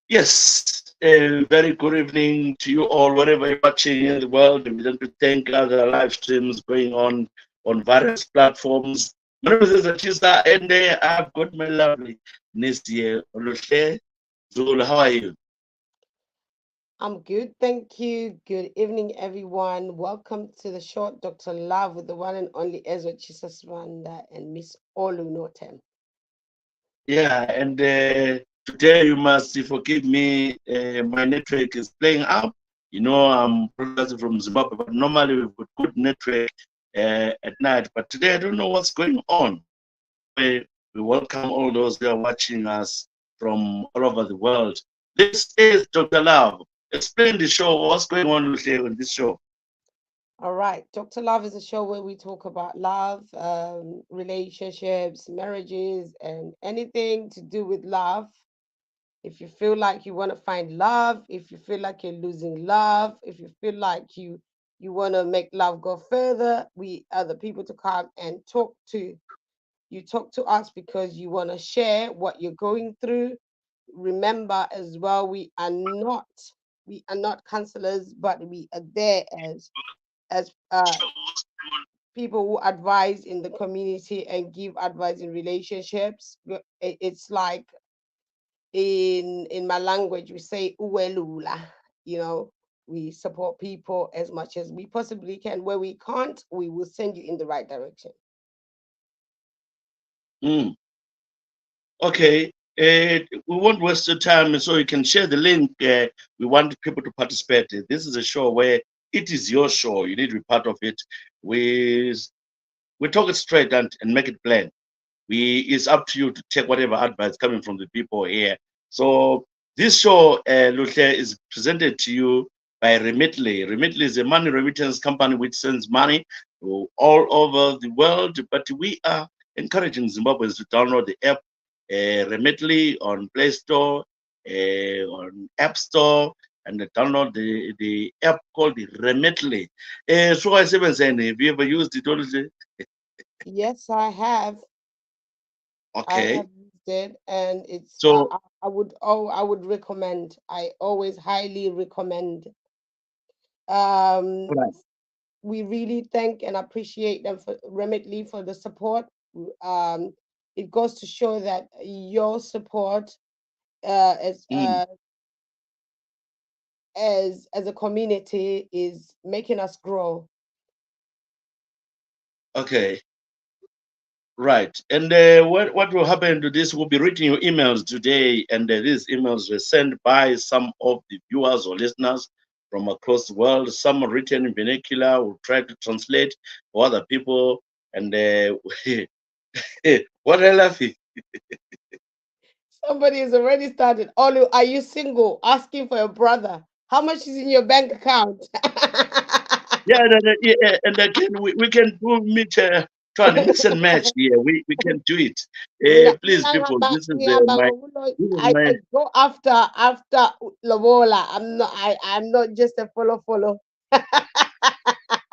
Yes, a very good evening to you all, wherever you're watching in the world. And we want to thank other live streams going on various platforms. My name is Ezra Tshisa, and I've got my lovely niece here, Oluhle Zulu. How are you? I'm good, thank you. Good evening, everyone. Welcome to the short Dr. Love with the one and only Ezra Tshisa Sibanda and Miss Olu Notem. Yeah, and today you must forgive me. My network is playing up. I'm broadcasting from Zimbabwe, but normally we've got good network at night. But today I don't know what's going on. We welcome all those who are watching us from all over the world. This is Dr. Love. Explain the show. What's going on on this show? All right, Dr. Love is a show where we talk about love, relationships, marriages, and anything to do with love. If you feel like you want to find love, if you feel like you're losing love, if you feel like you want to make love go further, we are the people to come and talk to. You talk to us because you want to share what you're going through. Remember as well, we are not counselors, but we are there as people who advise in the community and give advice in relationships. It's like in my language we say uwelula, you know. We support people as much as we possibly can. Where we can't, we will send you in the right direction. Mm, okay. We won't waste your time, so you can share the link. We want people to participate. This is a show where it is your show. You need to be part of it. We we talk it straight and make it plain. It's up to you to take whatever advice coming from the people here. So this show, Lutle, is presented to you by Remitly. Remitly is a money remittance company which sends money to all over the world. But we are encouraging Zimbabweans to download the app Remitly on Play Store, on App Store, and download the app called the Remitly. So I say, have you ever used it? Yes, I have. I Okay. have used it, and it's So, I would recommend. I always highly recommend. Um, right. we really thank and appreciate them for Remitly for the support. Um, it goes to show that your support as Mm, as a community is making us grow. okay. Right. And what will happen to this? We'll be reading your emails today, and these emails were sent by some of the viewers or listeners from across the world. Some are written in vernacular. We'll try to translate for other people. And what I love it. Somebody has already started. Olu, are you single? Asking for your brother. How much is in your bank account? Yeah, yeah, and again, we can do meet try and mix and match here. We can do it. Please, people, this is I my go after Lobola. I'm not just a follow.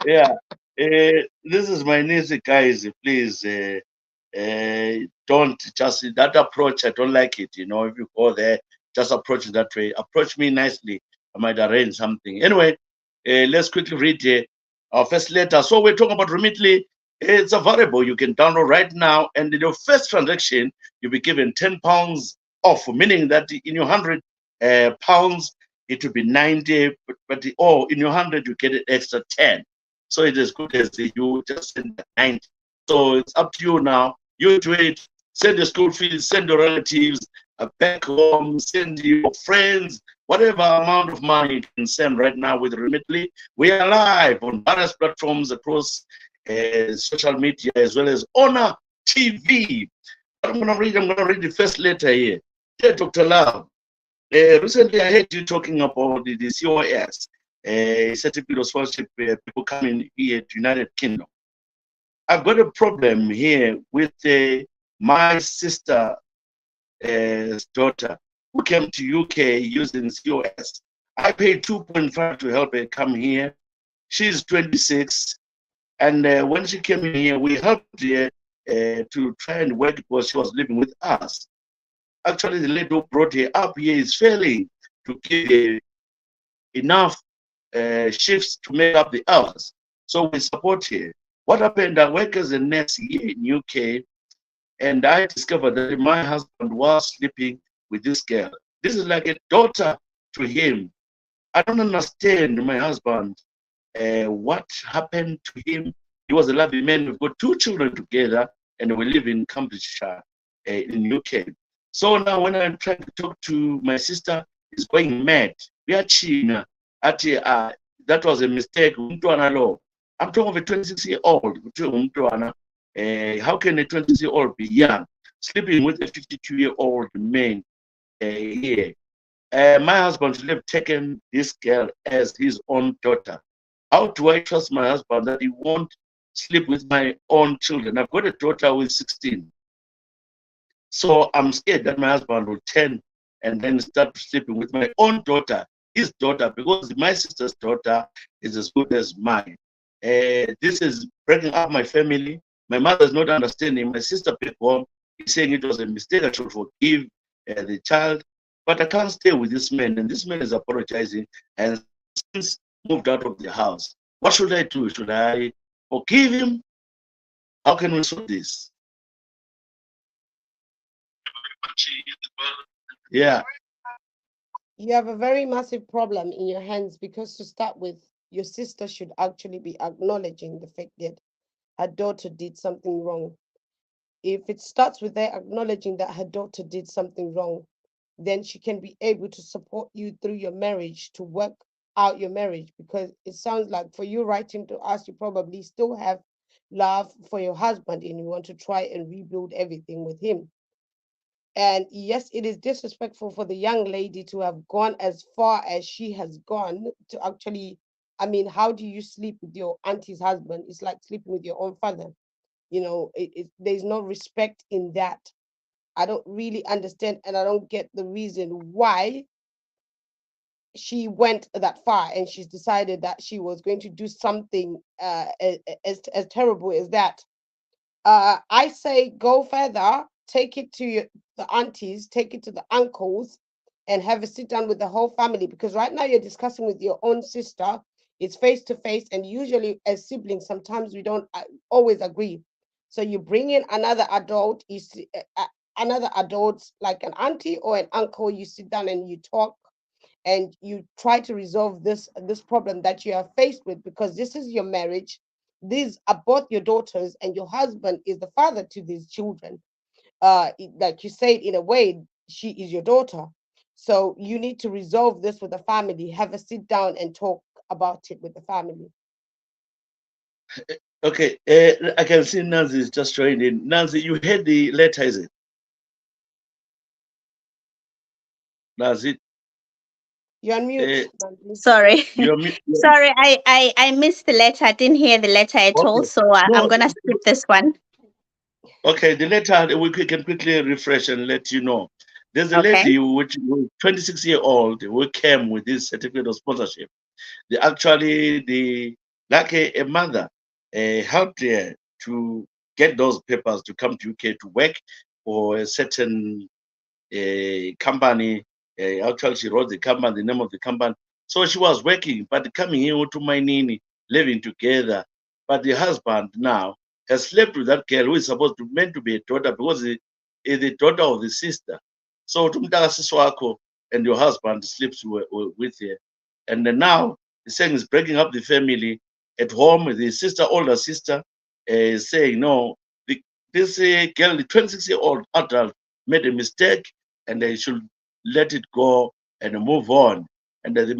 yeah. This is my niece, guys. Please, don't just that approach. I don't like it. If you go there, just approach it that way. Approach me nicely. I might arrange something. Anyway, let's quickly read our first letter. So we're talking about Remitly. It's a variable you can download right now, and in your first transaction, you'll be given £10 off, meaning that in your £100, it will be 90, but in your 100 you get an extra 10. So it's as good as you just send the 90. So it's up to you now. You do it. Send your school fees, send your relatives back home, send your friends, whatever amount of money you can send right now with Remitly. We are live on various platforms across social media as well as Honor TV. I'm gonna read the first letter here. Dear Dr. Love, recently I heard you talking about the COS, certificate of sponsorship, people coming here to United Kingdom. I've got a problem here with my sister daughter who came to UK using COS. I paid 2.5 to help her come here. She's 26, and when she came in here, we helped her to try and work because she was living with us. actually the lady who brought her up here is failing to give her enough shifts to make up the hours. So we support her. What happened? I work as a nurse here in UK, and I discovered that my husband was sleeping with this girl. This is like a daughter to him. I don't understand my husband. What happened to him? He was a loving man. We've got two children together, and we live in Cambridgeshire, in UK. So now, when I'm trying to talk to my sister, he's going mad. We are China. That was a mistake. I'm talking of a 26-year-old. How can a 26-year-old be young, sleeping with a 52-year-old man here? My husband should have taken this girl as his own daughter. How do I trust my husband that he won't sleep with my own children? I've got a daughter who is 16. So I'm scared that my husband will turn and then start sleeping with my own daughter, his daughter, because my sister's daughter is as good as mine. This is breaking up my family. My mother is not understanding. My sister back home is saying it was a mistake. I should forgive the child. But I can't stay with this man, and this man is apologizing and since moved out of the house. What should I do? Should I forgive him? How can we solve this? Yeah. You have a very massive problem in your hands because, to start with, your sister should actually be acknowledging the fact that her daughter did something wrong. If it starts with her acknowledging that her daughter did something wrong, then she can be able to support you through your marriage to work out your marriage. Because it sounds like, for you writing to us, you probably still have love for your husband and you want to try and rebuild everything with him. And yes, it is disrespectful for the young lady to have gone as far as she has gone to actually. I mean, how do you sleep with your auntie's husband? It's like sleeping with your own father. There's no respect in that. I don't really understand, and I don't get the reason why she went that far and she's decided that she was going to do something as terrible as that. I say go further, take it to the aunties, take it to the uncles, and have a sit down with the whole family. Because right now you're discussing with your own sister, it's face to face, and usually as siblings, sometimes we don't always agree. So you bring in another adult, another adult like an auntie or an uncle. You sit down and you talk and you try to resolve this problem that you are faced with, because this is your marriage. These are both your daughters, and your husband is the father to these children. Like you said, in a way, she is your daughter. So you need to resolve this with the family, have a sit down and talk about it with the family. Okay. I can see Nancy is just joined in. Nancy, you heard the letter, is it? Nancy, You're on uh, mute, Nandini. Sorry. you're Sorry, I missed the letter. I didn't hear the letter at all, okay. so I'm No, gonna skip this one. okay. The letter we can quickly refresh and let you know. There's a Okay. lady which 26-year-old who came with this certificate of sponsorship. The like a mother helped her to get those papers to come to UK to work for a certain company. Actually, she wrote the company, the name of the company. So she was working, but coming here to my nini, living together. But the husband now has slept with that girl who is supposed to meant to be a daughter because he is the daughter of the sister. So tumtaka siswako and your husband sleeps with her. And then now he's saying he's breaking up the family at home. The sister, older sister, is saying no. The, this girl, the 26-year-old adult, made a mistake and they should let it go and move on. And the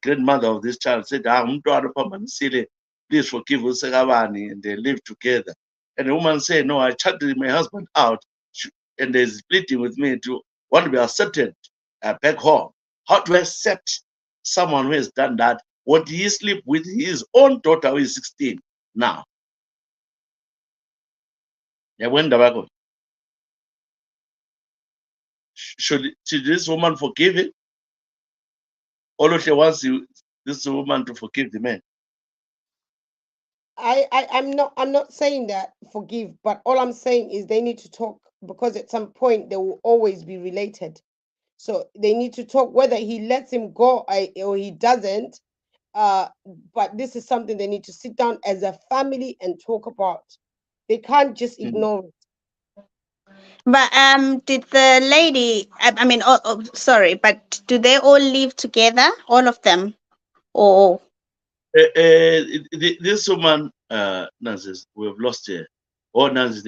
grandmother of this child said, please forgive us, and they live together. And the woman said, no, I chatted my husband out and he's pleading with me to want to be accepted back home. How to accept someone who has done that? Would he sleep with his own daughter who is 16 now? Yeah, when the should this woman forgive him? All she wants this woman to forgive the man. I'm not saying that forgive, but all I'm saying is they need to talk because at some point they will always be related. So they need to talk whether he lets him go or he doesn't. Uh, but this is something they need to sit down as a family and talk about. They can't just Mm. ignore it. But did the lady? I mean, sorry, but do they all live together, all of them? Or This woman, Nancy, we have lost her. Oh, Nancy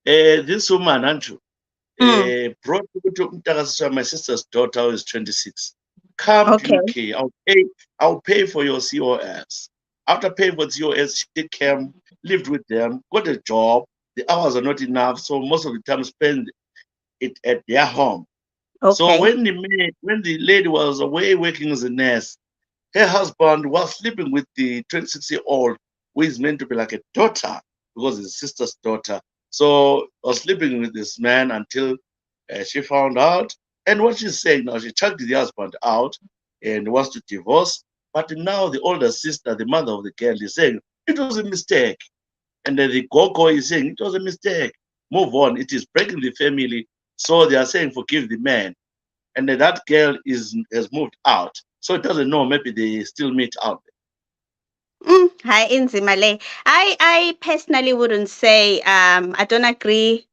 there. This woman, Andrew, mm, brought me to Mtakasiswa, my sister's daughter, who is 26. Come to okay, UK. I'll pay for your COS. After paying for COS, she came, lived with them, got a job. The hours are not enough, so most of the time spend it at their home. So okay, when the lady was away working as a nurse, her husband was sleeping with the 26-year-old, who is meant to be like a daughter because his sister's daughter. So was sleeping with this man until she found out. And what she's saying now, she chucked the husband out and wants to divorce. But now the older sister, the mother of the girl, is saying it was a mistake. And then the Gogo is saying it was a mistake. Move on. It is breaking the family. So they are saying forgive the man. And then that girl has moved out. So it doesn't know, maybe they still meet out hi inzima le. I personally wouldn't say I don't agree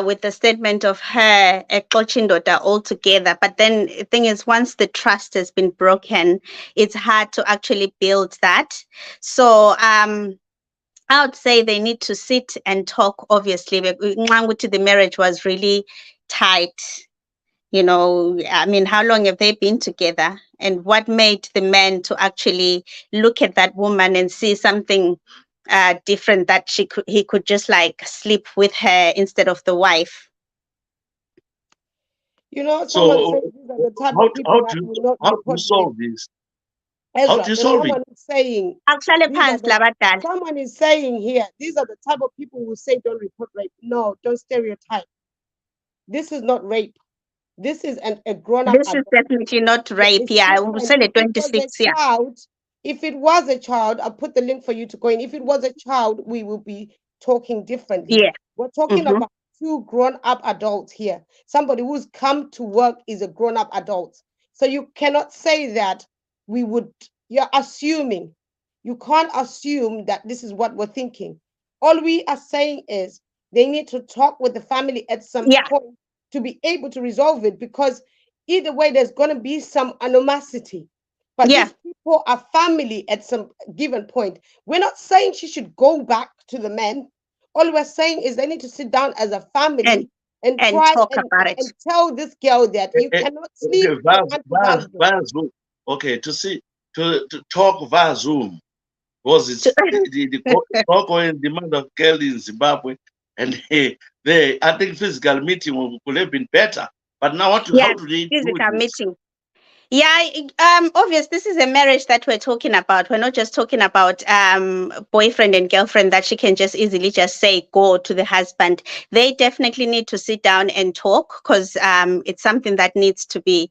with the statement of her Ekochindoda altogether. But then the thing is, once the trust has been broken, it's hard to actually build that. So I would say they need to sit and talk, obviously. The marriage was really tight. I mean, how long have they been together? And what made the man to actually look at that woman and see something different, that he could just like sleep with her instead of the wife? You know, someone So said these are the type of people that will not how do you report rape. solve this? How do Ezra, you there's solve it? someone saying Actually, these are pants the labadala. someone is saying here, these are the type of people who say don't report rape. No, don't stereotype. This is not rape. This is a grown-up This is adult. definitely not Yeah, rape. it's Yeah, we different. said If it it was a 26. Yeah, child, if it was a child, I'll put the link for you to go in. If it was a child, we will be talking differently. yeah. We're talking Mm-hmm. about two grown-up adults here. Somebody who's come to work is a grown-up adult. So you cannot say that we would, you're assuming. You can't assume that this is what we're thinking. All we are saying is they need to talk with the family at some Yeah, point to be able to resolve it, because either way, there's going to be some animosity. But yeah. these people are family at some given point. We're not saying she should go back to the men. All we're saying is they need to sit down as a And family and and try talk and, about it. and tell this girl that Eh, you eh, cannot sleep Okay, with your auntie's husband. via Zoom. Okay, to talk via Zoom because it's the Gogo and the mother of girl in Zimbabwe, and I think physical meeting could have been better. But now, Yeah, how do they do physical this? meeting. Yeah, obvious. This is a marriage that we're talking about. We're not just talking about boyfriend and girlfriend that she can just easily just say go to the husband. They definitely need to sit down and talk, because it's something that needs to be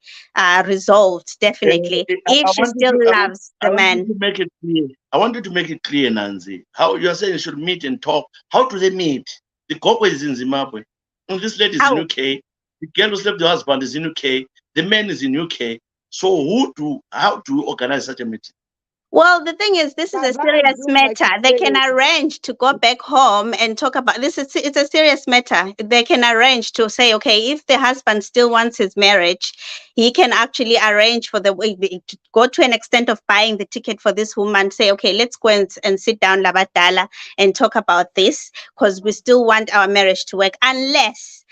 resolved. Definitely, if she still loves I the want you man. to make it clear. I want you to make it clear, Nancy. How you are saying you should meet and talk. How do they meet? The couple is in Zimbabwe. And this lady is in How? UK. The girl who slept with the husband is in UK. The man is in UK. So how do you organize such a meeting? Well, the thing is, this is a Via serious Zoom, like matter. you're They can saying. arrange to go back home and talk about this. It's a serious matter. They can arrange to say, okay, if the husband still wants his marriage, he can actually arrange for to go to an extent of buying the ticket for this woman. Say, okay, let's go and sit down, Labadala, and talk about this, because we still want our marriage to work, unless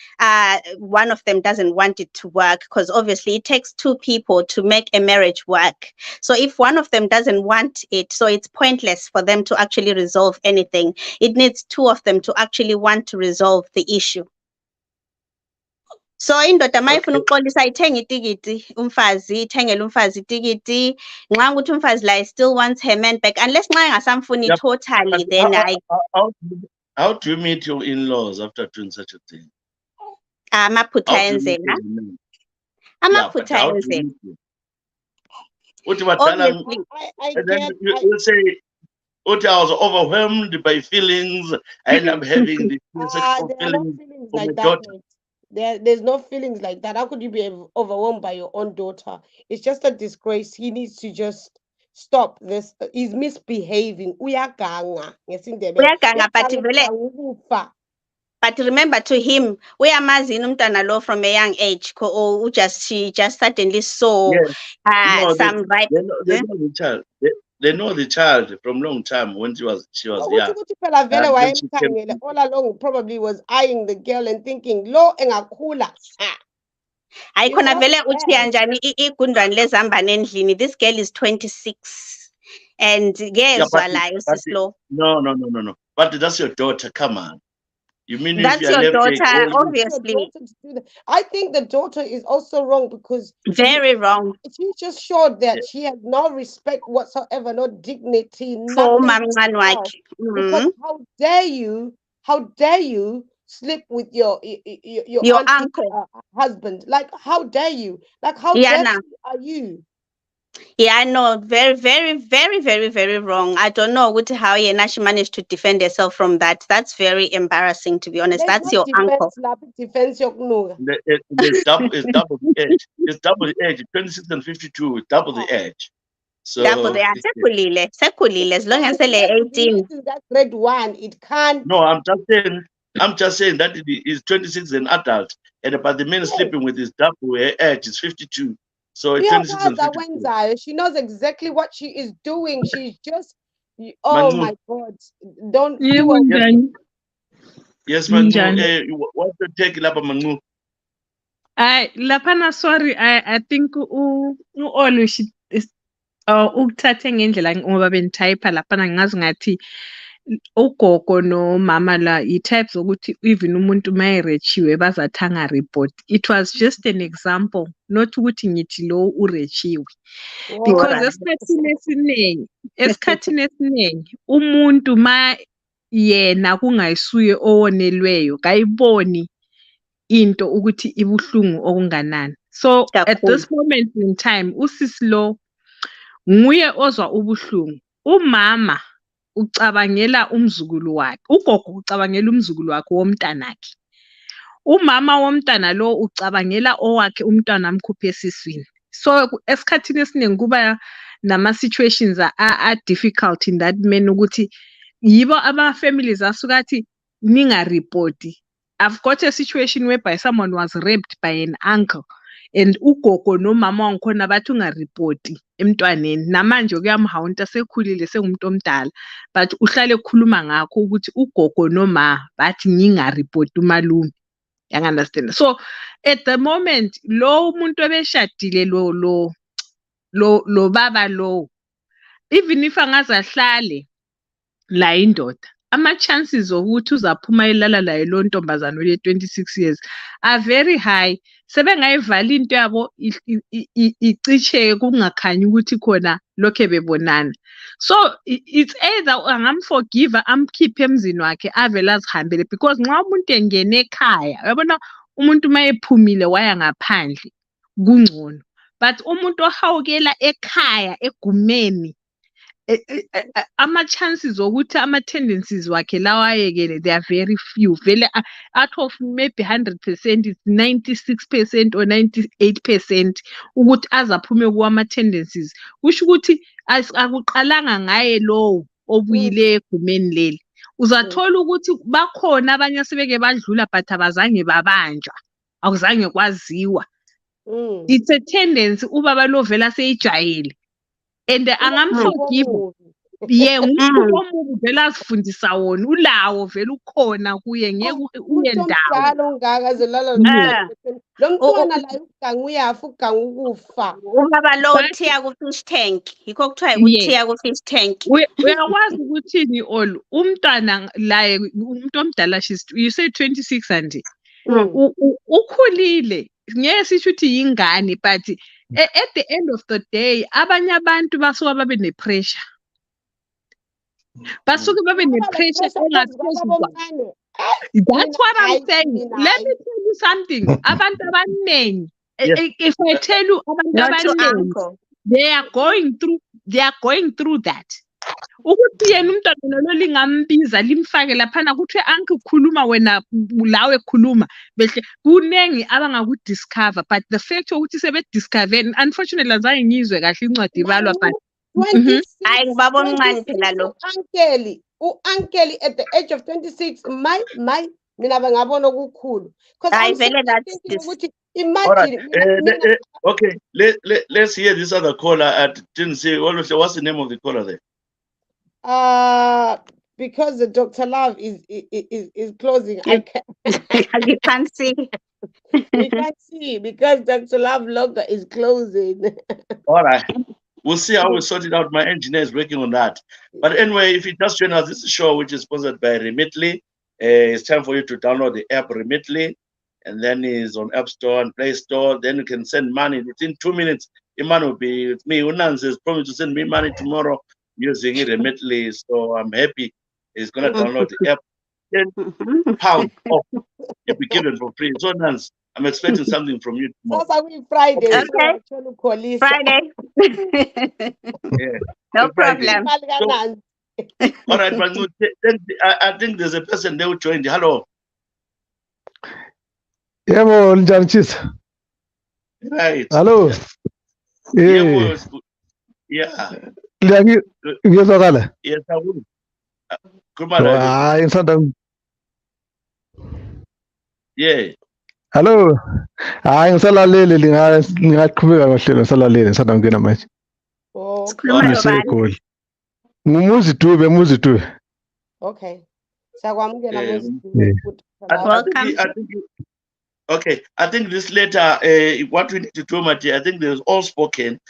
one of them doesn't want it to work, because obviously it takes two people to make a marriage work. So if one of them doesn't want it, so it's pointless for them to actually resolve anything. It needs two of them to actually want to resolve the issue. So indoda uma ifuna Okay. ukuxolisa ithenge itikiti, umfazi ithengele umfazi itikiti, nxa ukuthi umfazi la still wants her man back, unless nxa engasamfuni Yeah, totally, but then I how do you meet your in-laws after doing such a thing? amaphutha How do you meet enzeka, your men? Yeah, but amaphutha how do you enzeka. meet them? Uthi badala, Obviously, I and then get you say Uti, I was overwhelmed by feelings. I ended up having the sexual There are no feelings feelings for my like that, daughter. mate. There's no feelings like that. How could you be overwhelmed by your own daughter? It's just a disgrace. He needs to just stop this. He's misbehaving. Uyaganga ngesindebele. Uyaganga, Uyaganga ukufa. but remember to him, uyamazi umntana lo from a young age, she just suddenly saw Yes. No, some ripe. they know the child. They know the child from long time when she was Ukuthi young. ukuthi phela vele Then she came. wayemkhangele all along, probably was eyeing the girl and thinking, lo engakhula. Hayi You khona know? vele uthiya Yes. njani igundwane lezambane endlini. This girl is 26 and Yeah, kezwa layo sislo. No. But that's your daughter. Come on. You mean if you That's are your left a daughter, girl? Your obviously. daughter to do that. I think the daughter is also wrong because Very wrong she just showed that she has no respect whatsoever, no dignity, for nothing for umamncane herself. wakhe. Because how dare you sleep with your Your auntie's uncle. husband? Like, how dare you? Like, how Yeah, nah. dirty are you? Yeah, I know. Very, very, very, very, very wrong. I don't know how she managed to defend herself from that. That's very embarrassing, to be honest. There's That's no your uncle. defense, defense yokunuka. It's double the age. It's double the age. 26 and 52 is double the age. Double So there. Sekulile. As long as Imagine, they're 18. imagine that grade one, it can't. no, I'm just saying that it is 26 an adult, and but the man Yes. sleeping with his double age is 52. So it's 26 and Uyakwazi 52. wenzayo. She knows exactly what she is doing. She's just, oh Mangu, my God. Don't you Yebo will yes, njani? yes, Mangu. Njani? What's the take, Lapa Mangu? Laphana sorry, I think u-Olu ukuthathe ngendlela ngoba benithayipha laphana ngazi ngathi ugogo nomama la i-types zokuthi even umuntu mayerechiwe bazathi report. It was just an example, not ukuthi ngithi lo urechiwe. Because Alright. esikhathini esiningi umuntu yena kungayisuye owonelweyo kayiboni into ukuthi ibuhlungu okunganani. So at Kakhulu. this moment in time usisi lo nguye ozwa ubuhlungu. Umama ucabangela umzukulu wakhe. Ugogo ucabangela umzukulu wakhe womntanakhe. Umama womntana lo ucabangela owakhe umntwana amkhuphe esiswini. So esikhathini esiningi kuba nama situations are difficult in that man ukuthi yibo ama families asuka athi ningareport. I've got a situation whereby someone was raped by an uncle and ugogo nomama wangikhona bathi ungareport emntwaneni. Namanje kuyamhawunta sekhulile sengumuntu omdala but uhlale ekhuluma ngakho ukuthi ugogo noma bathi ngingareport umalume. You understand? So at the moment lo umuntu ebeshadile lo baba lo, even if angaze ahlale la indoda, ama-chances okuthi uzaphuma elala laye lo ntombazane ole 26 years are very high. Sebengayivala into yabo icisheke kungakhanyi ukuthi khona lokho bebonana. So it's either angamforgive amkhiphe emzini wakhe avele azihambele because nxa umuntu engene ekhaya uyabona umuntu mayephumile waya ngaphandle kungcono, but umuntu ohawukela ekhaya egumeni ama-chances okuthi ama-tendencies wakhe lawa ayekele they are very few. Vele out of maybe 100% it's 96% or 98% ukuthi azaphume kuwama-tendencies. Kusho ukuthi akuqalanga ngaye lowo obuyile egumeni leli. Uzathola ukuthi bakhona abanye asebeke badlula but abazange babanjwa. Akuzange kwaziwa. It's a tendency ubaba lo vela seyijwayele. And angamforgive. Yeah, umuntu omubi vele azifundisa wona. Ulawo vele ukhona kuye ngeke uye ndawo. Umdala ongaka azolala lo mntwana la uganga uyafa uganga ukufa. Ubaba lo uthiya ku-fish tank. Yikho kuthiwa uthiya ku-fish tank. Uyakwazi ukuthini Olu? Umntwana laye umuntu omdala you say 26 andi. Ukhulile. Ngeke sisho ukuthi yingane but at the end of the day abanye abantu basuka babe ne-pressure. Basuke babe ne-pressure engaphezulu. That's what I'm saying. Let me tell you something. Abantu abaningi, if I tell you abantu abaningi, they are going through that. ukuthi yena umntwana lo lingambiza limfake laphana kuthi uncle khuluma wena lawe khuluma behle kunengi abangakudiscover but the fact ukuthi sebediscover unfortunately azange ngizwe kahle incwadi ibalwa but 26 Hayi ngibaba omncane phela lo. u-ankeli at the age of 26 my mina bengabona okukhulu because Hayi I'm vele that's thinking this. ukuthi All right. imagine Okay. Let's hear this other caller. I didn't say. What's the name of the caller there? because the Dr. Love is closing. I can't. You can't see. We can't see because Dr. Love logo is closing. All right. We'll see how we sort it out. My engineer is working on that. But anyway, if you just join us, this is a show which is sponsored by Remitly. It's time for you to download the app Remitly, and then it's on App Store and Play Store. Then you can send money within 2 minutes. The money will be with me. Unan says promised to send me money tomorrow using it Remitly. So I'm happy. He's gonna download the app. £10 off. You'll be given for free. So Nance, I'm expecting something from you tomorrow. Sasa we Friday. Okay. Okay. Friday. Yeah. No Friday. problem. So, all right, but then I think there's a person there who joined. Hello. Yebo, Ezra Tshisa. Right. Hello. Yeah. Yeah. Ngiyazwakala. Yes, I will. Kumala. Hayi ngisanda. Yeah. Hello. Hayi ngisalalele ngingaqhubeka ngohlelo ngisalalele ngisanda ngena manje. Sikhuluma nobani? Muzi Dube. Okay. Sakwamukela Muzi Yeah. Dube. Okay, I think this letter, what we need to do, Mati, I think there's all spoken.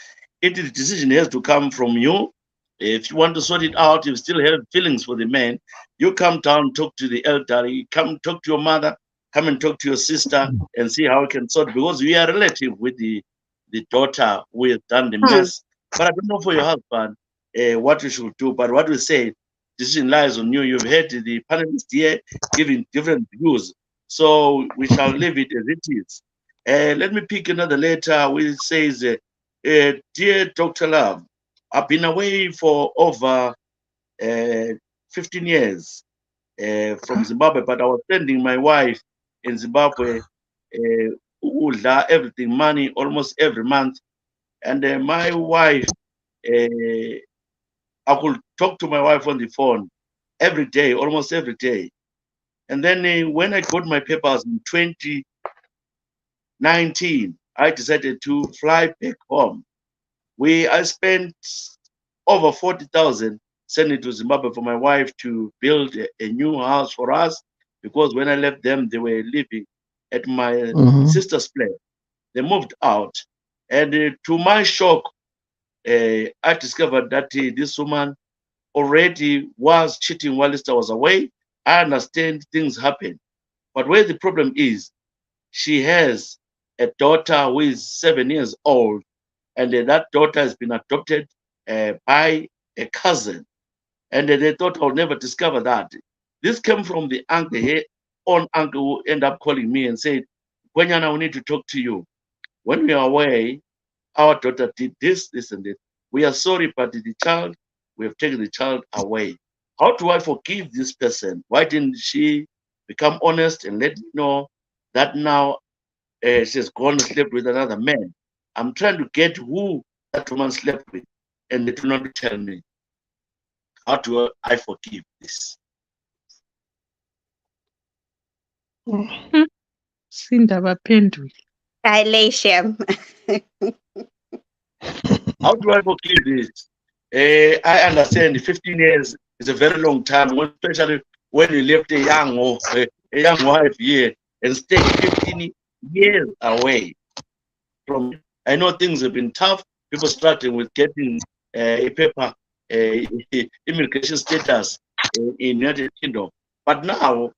The decision has to come from you. If you want to sort it out, you still have feelings for the man, you come down, talk to the elderly, come talk to your mother, come and talk to your sister and see how we can sort, because we are relative with the daughter who has done the mess. But I don't know for your husband what you should do. But what we say, decision lies on you. You've heard the panelists here giving different views. So we shall leave it as it is. Let me pick another letter which says, Dear Dr. Love, I've been away for over 15 years from Zimbabwe, but I was sending my wife in Zimbabwe everything, money almost every month. And my wife, I could talk to my wife on the phone every day, almost every day. And then when I got my papers in 2019, I decided to fly back home. I spent over 40,000 sending to Zimbabwe for my wife to build a new house for us, because when I left them, they were living at my sister's place. They moved out. And to my shock, I discovered that this woman already was cheating while I was away. I understand things happen. But where the problem is, she has a daughter who is 7 years old, and that daughter has been adopted by a cousin. And they thought I'll never discover that. This came from the uncle, her own uncle, who ended up calling me and said, Kwenyana, we need to talk to you. When we are away, our daughter did this, this, and this. We are sorry, but we have taken the child away. How do I forgive this person? Why didn't she become honest and let me know that now she's gone and slept with another man? I'm trying to get who that woman slept with, and they do not tell me. How do I forgive this? Sindaba phendula. Dilation. How do I forgive this? I understand 15 years is a very long time, especially when you left a young wife here and stay 15 years away from. I know things have been tough. People struggling with getting a paper, immigration status in United Kingdom. But now,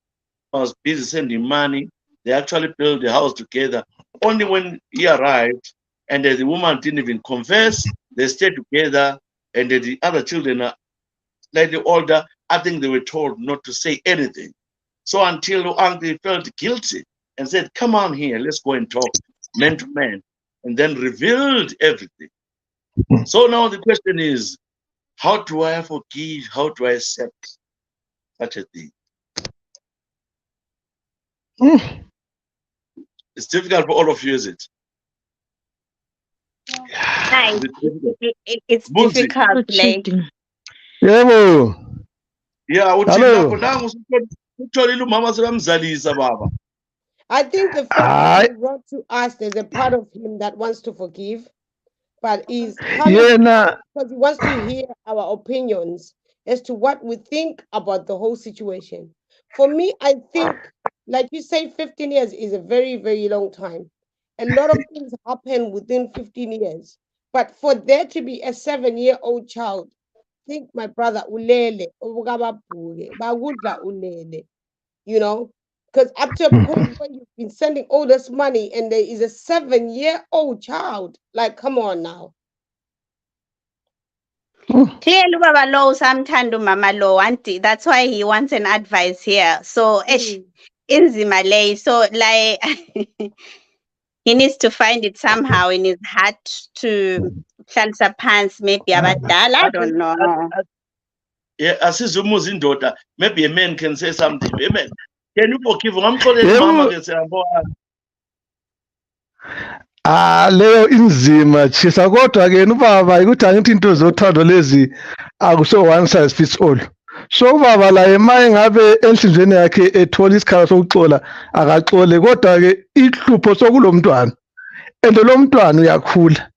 I was busy sending money. They actually built the house together. Only when he arrived, and the woman didn't even confess, they stayed together, and the other children are slightly older. I think they were told not to say anything. So until uncle felt guilty and said, come on here, let's go and talk man to man, and then revealed everything. So now the question is, How do I forgive? How do I accept such a thing? It's difficult for all of you, is it? Hi, Is it difficult? it's Bunzi. difficult, like. cheating. Yebo. Yeah, uthi Hello. nakho nangu utholile umama sekamzalisa baba. I think the fact that he wrote to us, there's a part of him that wants to forgive, but he's coming Yena because he wants to hear our opinions as to what we think about the whole situation. For me, I think, like you say, 15 years is a very, very long time. A lot of things happen within 15 years. But for there to be a 7-year-old child, think my brother, ulele, ubukababhuke, bakudla ulele, you know, because up to a point where you've been sending all this money and there is a 7-year-old child, like, come on now. Clearly, Baba Low, sometimes Mama Low, auntie. That's why he wants an advice here. So, in Malay, so like he needs to find it somehow in his heart to hlalisa pants, maybe abadala. I don't know. Yeah, asizumuza indoda. Maybe a man can say something. Amen. Can you forgive? Ngamxoleli Yebo. mama ke siyabona. leyo inzima Tshisa kodwa ke ubaba ukuthi angithi into zothando lezi akuso one size fits all. So ubaba la maye ngabe enhlizweni yakhe ethola isikhala sokuxola akaxole kodwa ke ihlupho sokulomntwana. And lo mntwana uyakhula.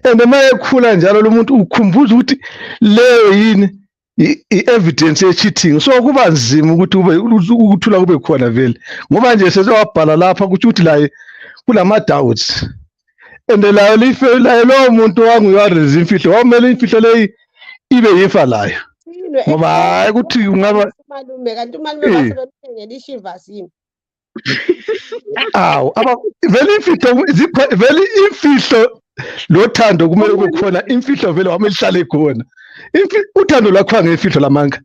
And maye ekhula njalo lo muntu ukhumbuza ukuthi leyo yini i-evidence ye-cheating. So kuba nzima ukuthi ukuthula kube khona vele. Ngoba nje sesewabhala lapha ukuthi la kulama doubts. And layo layo lowo muntu wanguyarenza imfihlo wamele imfihlo leyi ibe yifa layo ngoba hayi ukuthi ungaba malume kanti umalume wasebemthengela ishivasini. awu vele imfihlo vele imfihlo lothando kumele kube khona imfihlo vele wamele ihlale khona uthando lwakho ngefihlo lamanga.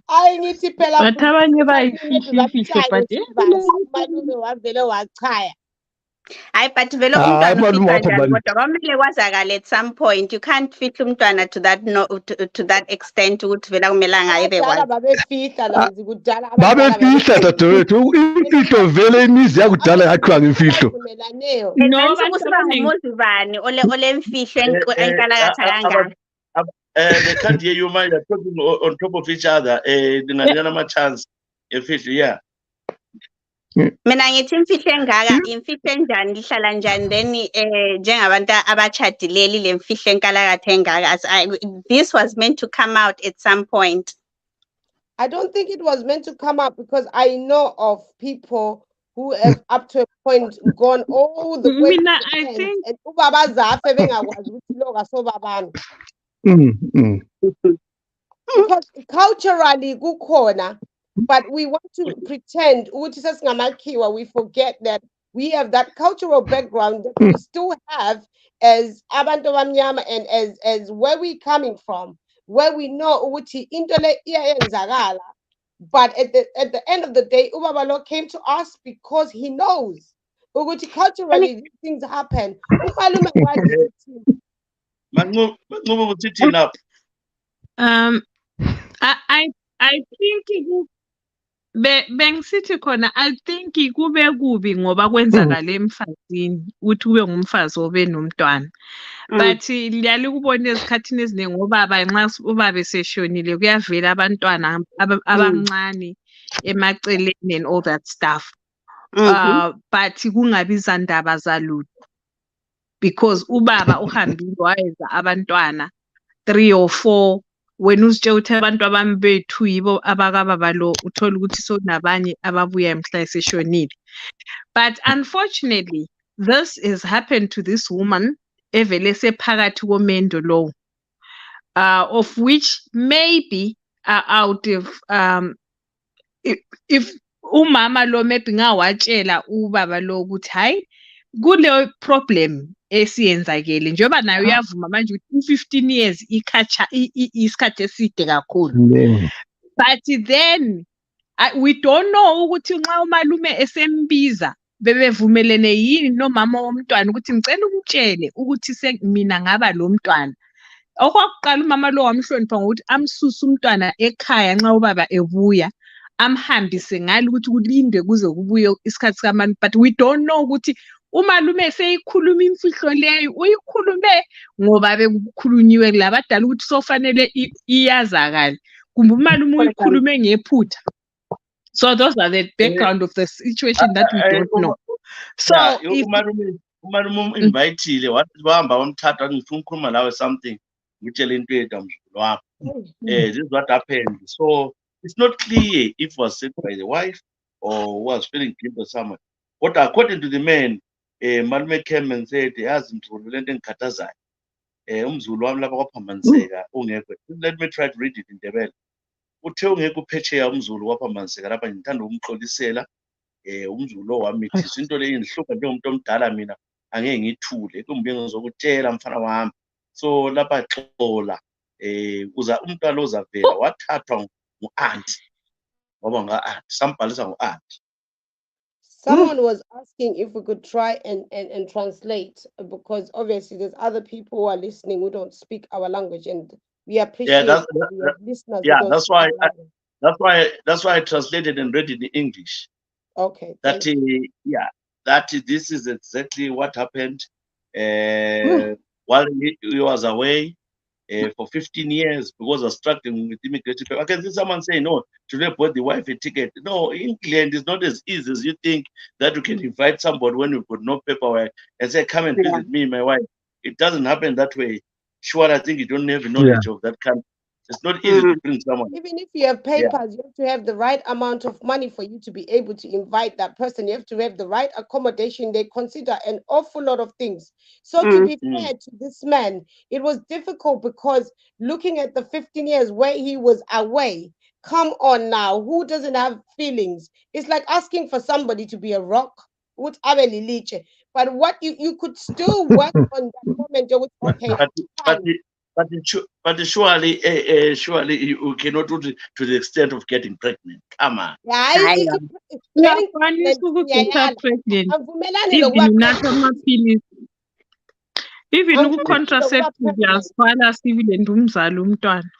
Hayi ngithi phela But abanye bayifihla imfihlo but umalume wavele wachaya. Hayi, but vele Hayi, umntwana malume ufihla wakho njani bani. kodwa kwamele kwazakala at some point. You can't fihla umntwana to that to that extent ukuthi vele akumelanga ayibe Abadala kwazi. babefihla namzi kudala abadala Babefihla dadewethu imfihlo vele imizi yakudala yakhiwa ngemfihlo. no, Then but sukusiba ngumuzi bani olemfihlo enkalakatha kangaka. They can't hear you, man. You're talking on top of each other. Dinganana chance. Efisho, yeah. Mina ngithi imfihlo engaka imfihlo enjani lihlala njani then njengabantu abachadileli lemfihlo enkalakatha engaka. This was meant to come out at some point. I don't think it was meant to come up because I know of people who have up to a point gone all the way. Mina, I think and ubaba zafe bengakwazi ukuthi lo kasobabani. Because culturally kukhona, but we want to pretend ukuthi sesingamakhiwa, we forget that we have that cultural background that we still have as abantu abamnyama and as where we coming from, where we know ukuthi into le iyenzakala. But at the end of the day, ubaba lo came to us because he knows ukuthi culturally these things happen. Umalume wathi Manqobo uthini lapho? I think bengisithi khona I think kube kubi ngoba kwenzakala emfazini ukuthi ube ngumfazi obe nomntwana. But liyali kubona ezikhathini eziningi ubaba nxa ubaba eseshonile kuyavela abantwana abancane emaceleni and all that stuff. But kungabi zandaba zalutho because ubaba uhambile wayeza abantwana 3 or 4 wena uzitshela ukuthi abantu abami bethu yibo abakababa lo uthola ukuthi sonabanye ababuya emhla eseshonile. But unfortunately this has happened to this woman evele sephakathi komendo lo of which maybe out of if umama lo maybe ngawatshela ubaba lo ukuthi hayi kule problem esiyenzakele njengoba nayo uyavuma manje ukuthi 15 years isikhathi eside kakhulu. But then we don't know ukuthi nxa umalume esembiza bebevumelene yini nomama womntwana ukuthi ngicela umtshele ukuthi mina ngaba lo mntwana Okokuqala umama lo wamhlonipha ngokuthi amsuse umntwana ekhaya nxa ubaba ebuya, amhambise ngalo ukuthi kulinde kuze kubuye isikhathi sikaMalume. But we don't know ukuthi umalume seyikhuluma imfihlo leyo, uyikhulume ngoba bekukhulunyiwe kulabadala ukuthi sofanele iyazakale, kumbe umalume uyikhulume ngephutha. So those are the background of the situation that we don't know. So if umalume invitile wathi bahamba bamthatha wathi ngifuna ukukhuluma lawe something, ngitshele into yethu mzukulu wami. This is what happened. So it's not clear if it was said by the wife or was feeling guilty or someone. But according to the man, malume came and said, yazi mzukulu lento engikhathazayo. Umzukulu wami lapha kwaphambaniseka ungekho. Let me try to read it in Ndebele. Uthe ungekho phetsheya umzukulu waphambaniseka lapha ngithanda ukumxolisela. Umzukulu lo wami ithi into le inhlupha njengomuntu omdala mina angeke ngithule kumbe ngizokutshela mfana wami. So lapha xola umntwana lo uzavela wathathwa ngu-aunt ngoba nga-aunt sambhalisa ngu-aunt. Someone was asking if we could try and translate, because obviously there's other people who are listening who don't speak our language, and we appreciate we have listeners who don't that's speak why our language. that's why I translated and read it in English. Okay. That this is exactly what happened while he was away for 15 years because of struggling with immigration. I can see someone saying, no, should I bought the wife a ticket? No, England is not as easy as you think that you can invite somebody when you've got no paperwork and say, come and visit me, my wife. It doesn't happen that way. Sure, I think you don't have knowledge of that country. It's not easy to bring someone. Even if you have papers, you have to have the right amount of money for you to be able to invite that person. You have to have the right accommodation. They consider an awful lot of things. So to be fair to this man, it was difficult because looking at the 15 years where he was away, come on now, who doesn't have feelings? It's like asking for somebody to be a rock. But what you could still work on that moment. Okay, but surely you cannot do to the extent of getting pregnant. Come on. Getting pregnant. Even uku-contraceptive uyazifaka sibili and umzali umntwana.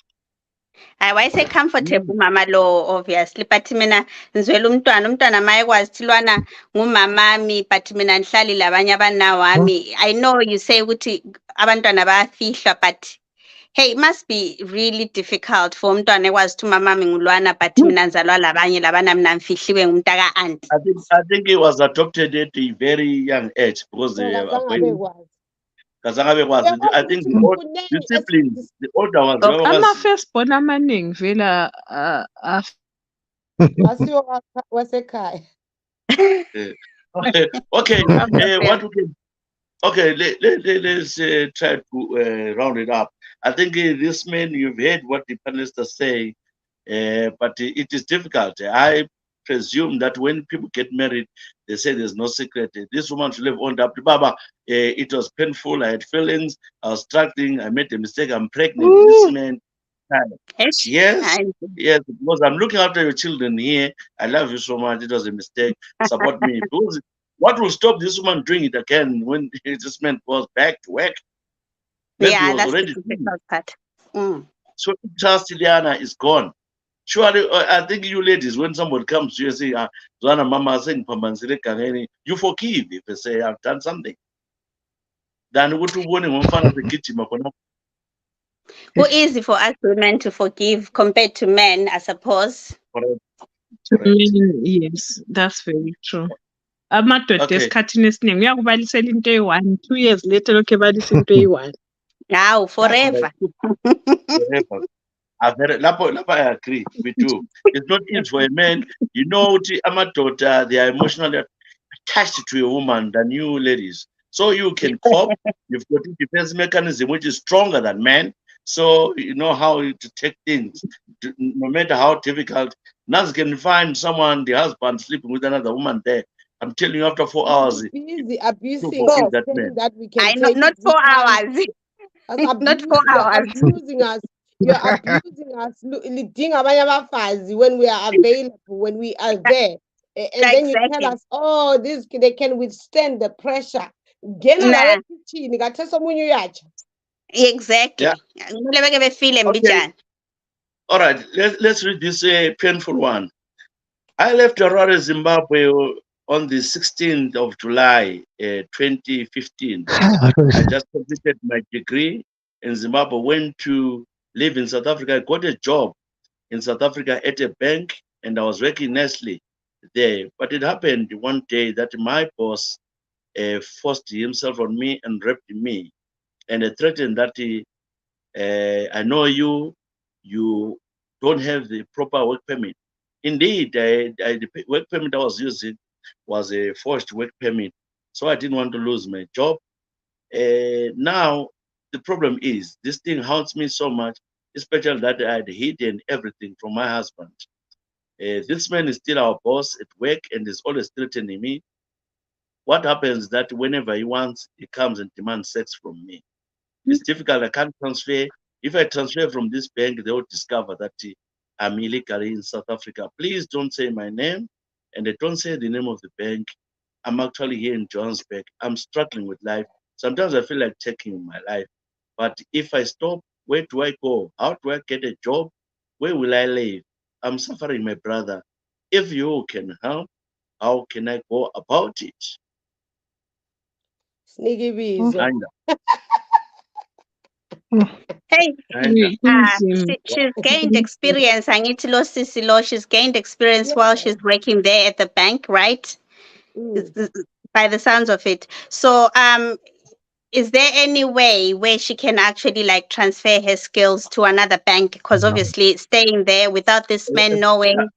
Hayi wayese comfortable mama lo obviously, but mina ngizwela umntwana mayekwazi thilwana ngumamami, but mina ngihlali labanye abanawami. I know you say ukuthi abantwana bayafihlwa, but hey, it must be really difficult for umntwana ekwazi ukuthi umamami ngulwana, but mina ngizalwa labanye labana mina ngifihliwe ngumntaka aunt. I think he was adopted at a very young age because they I think the siblings, the older ones. Ama-first born amaningi vela wasekhaya. Okay, what we can. Okay, let's try to round it up. I think this man, you've heard what the panelists are saying, but it is difficult. I presume that when people get married, they say there's no secret. This woman should have owned up to Baba. It was painful. I had feelings. I was struggling. I made a mistake. I'm pregnant. This man. Yes, because I'm looking after your children here. I love you so much. It was a mistake. Support me. Because what will stop this woman doing it again when this man goes back to work? Maybe That's the difficult part. So trust Ileana is gone. Surely, I think you ladies, when somebody comes to you and say, Zwana Mama saying you forgive if they say I've done something. Then what you want in the kitchen? Who easy for us women to forgive compared to men, I suppose. Yes, that's very true. Amadoda esikhathini esiningi uyakubalisela into eyi-1, 2 years later lokhu ebalisa into eyi-1. Now forever. Lapho I agree with you. It's not easy for a man. You know, amadoda, they are emotionally attached to a woman than you ladies. So you can cope. You've got a defense mechanism which is stronger than men. So you know how to take things, no matter how difficult. Now can find someone, the husband sleeping with another woman there. I'm telling you, after 4 hours, Busy abusing that we can I know, not 4 hours. Not 4 hours. You're abusing us. You're abusing us. When we are available, when we are there, and then you tell us, oh, they can withstand the pressure. Exactly. Yeah. Kumele beke befile Okay. mbijana. All right. Let's read this painful one. I left Harare, Zimbabwe on the 16th of July, 2015. I just completed my degree in Zimbabwe, went to live in South Africa. I got a job in South Africa at a bank, and I was working nicely there. But it happened one day that my boss forced himself on me and raped me, and threatened that I know you don't have the proper work permit. Indeed, the work permit I was using was a forced work permit, so I didn't want to lose my job. Now, the problem is this thing haunts me so much, especially that I had hidden everything from my husband. This man is still our boss at work and is always threatening me. What happens that whenever he wants, he comes and demands sex from me. It's difficult. I can't transfer. If I transfer from this bank, they will discover that I'm illegally in South Africa. Please don't say my name, and don't say the name of the bank. I'm actually here in Johannesburg. I'm struggling with life. Sometimes I feel like taking my life. But if I stop, where do I go? How do I get a job? Where will I live? I'm suffering, my brother. If you can help, how can I go about it? Sneaky Mm, bees. Kinda, mm, Hey, kinda. Inzima. she's gained experience. Angithi lo sisi lo, she's gained experience Yeah. while she's working there at the bank, right? Mm. By the sounds of it. So, is there any way where she can actually like transfer her skills to another bank? Because obviously staying there without this man Yeah, knowing.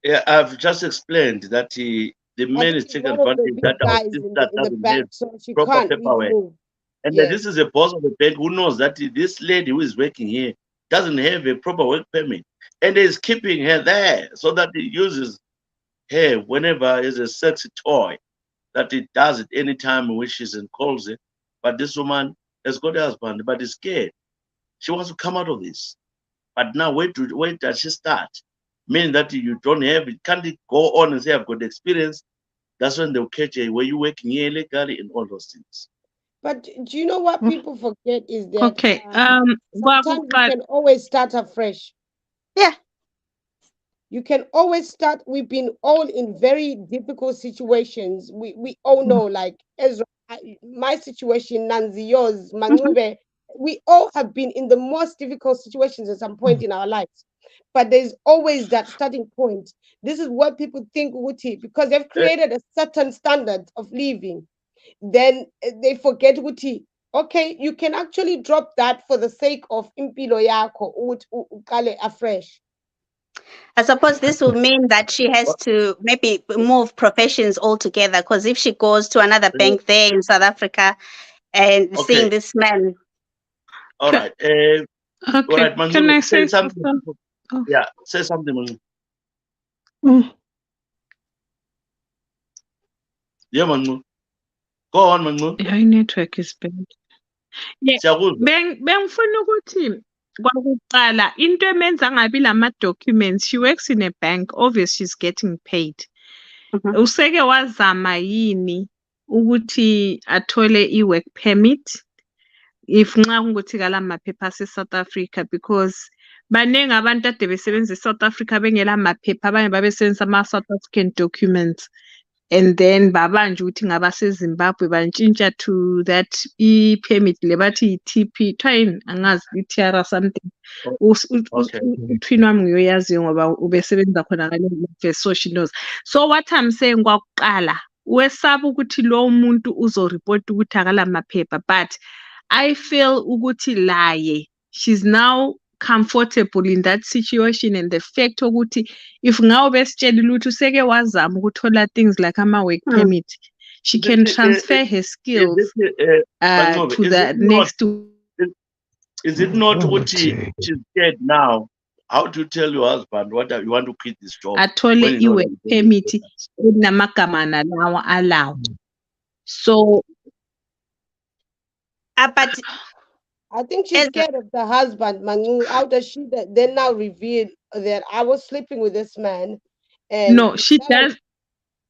yeah, I've just explained that the I man think is she's taking one of the advantage that big our guys sister in the doesn't have bank, so she proper can't really paperwork. move. And Yes. this is a boss of the bank who knows that this lady who is working here doesn't have a proper work permit and is keeping her there so that he uses her whenever as a sexy toy, that he does it anytime he wishes and calls it. But this woman has got a husband, but is scared. She wants to come out of this. But now, where does she start? Meaning that you don't have it. Can't it go on and say, I've got experience? That's when they'll catch you. Were you working here illegally and all those things? But do you know what mm, people forget is that Okay. sometimes you can always start afresh. Yeah. You can always start. We've been all in very difficult situations. We all mm, know, like Ezra, my situation, Nanzi, yours, Mhm. Manube. We all have been in the most difficult situations at some point mm. in our lives. But there's always that starting point. This is what people think, Wuti, because they've Uh, created a certain standard of living. Then they forget Wuti. Okay, you can actually drop that for the sake of impilo yako, uqale afresh. I suppose this will mean that she has to maybe move professions altogether. Because if she goes to another bank there in South Africa and seeing okay, this man, all Ca- right. All okay. right, Can Manzulu, I say say something. something? Oh, Yeah, say something, Manzulu. Mm. Yeah, Manzulu. Go on, Manzulu. yeah, network is bad. Yeah. Siyakuzwa. Bengifuna ukuthi kwakuqala into emenza angabi lama-documents, she works in a bank, obviously she's getting paid. Mhm. Useke wazama yini ukuthi athole i-work permit if nxa kungukuthi kala maphepha ase-South Africa, because baningi abantu ade besebenza e-South Africa bengela maphepha, abanye babesebenzisa ama-South African documents and then babanjwa ukuthi ngabaseZimbabwe bantshintsha to that i-permit le bathi i-TP kuthiwa yini angazi i-TR something. O- Okay. Uthwini wami ngiyoyaziyo ngoba ubesebenza khona ngale nyuvesi, so she knows. So what I'm saying kwakuqala wesaba ukuthi lo muntu uzoripota ukuthi akala maphepha, but I feel ukuthi laye she's now comfortable in that situation, and the fact ukuthi if ngabe besitshelile ukuthi useke wazama ukuthola things like ama-work Mm. permit, she Is can it, transfer her is skills it, Mangobe, to the next. is it not what Okay. she's scared now? How to tell your husband you want to quit this job Athole when you know that i-work you don't have permit papers? elinamagama nalawa allowed. So But I think she's Ezra, scared of the husband, Manu. How does she then now reveal that I was sleeping with this man, and no, she that was does.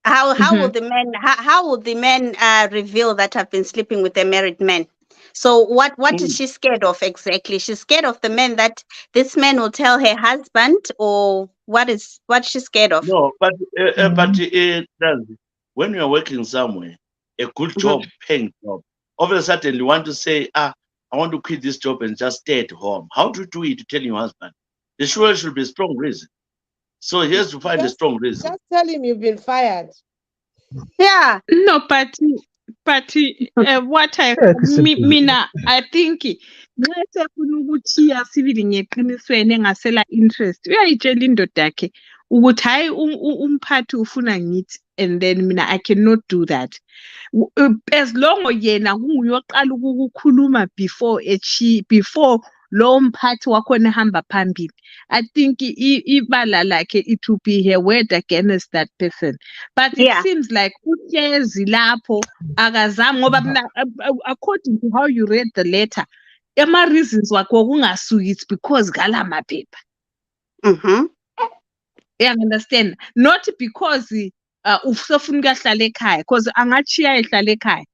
how Mhm. will the man how will the man reveal that I've been sleeping with a married man? So what is she scared of exactly? She's scared of the man that this man will tell her husband, or what she's scared of? No, but when you're working somewhere, a good Mhm. job, paying job, all of a sudden you want to say, I want to quit this job and just stay at home. How do you do it to tell your husband? There should be a strong reason. So he has to find a strong reason. Just tell him you've been fired. Yeah. No, but what mina I think nxa sefuna ukuthiya sibili ngeqinisweni engasela interest uyayitshela indoda yakhe ukuthi hayi umphathi ufuna ngithi, and then mina I cannot do that. As long yena kunguye oqala ukukhuluma before lo mphathi wakhona ehamba phambili, I think ibala lakhe it will be her word against that person. But it seems like uhlezi lapho akazange ngoba mina according to how you read the letter, ama reasons wakhe kungasuki it's because kala maphepha. You understand? Not because usofuna ukuhlala ekhaya, because angachiya ehlala ekhaya.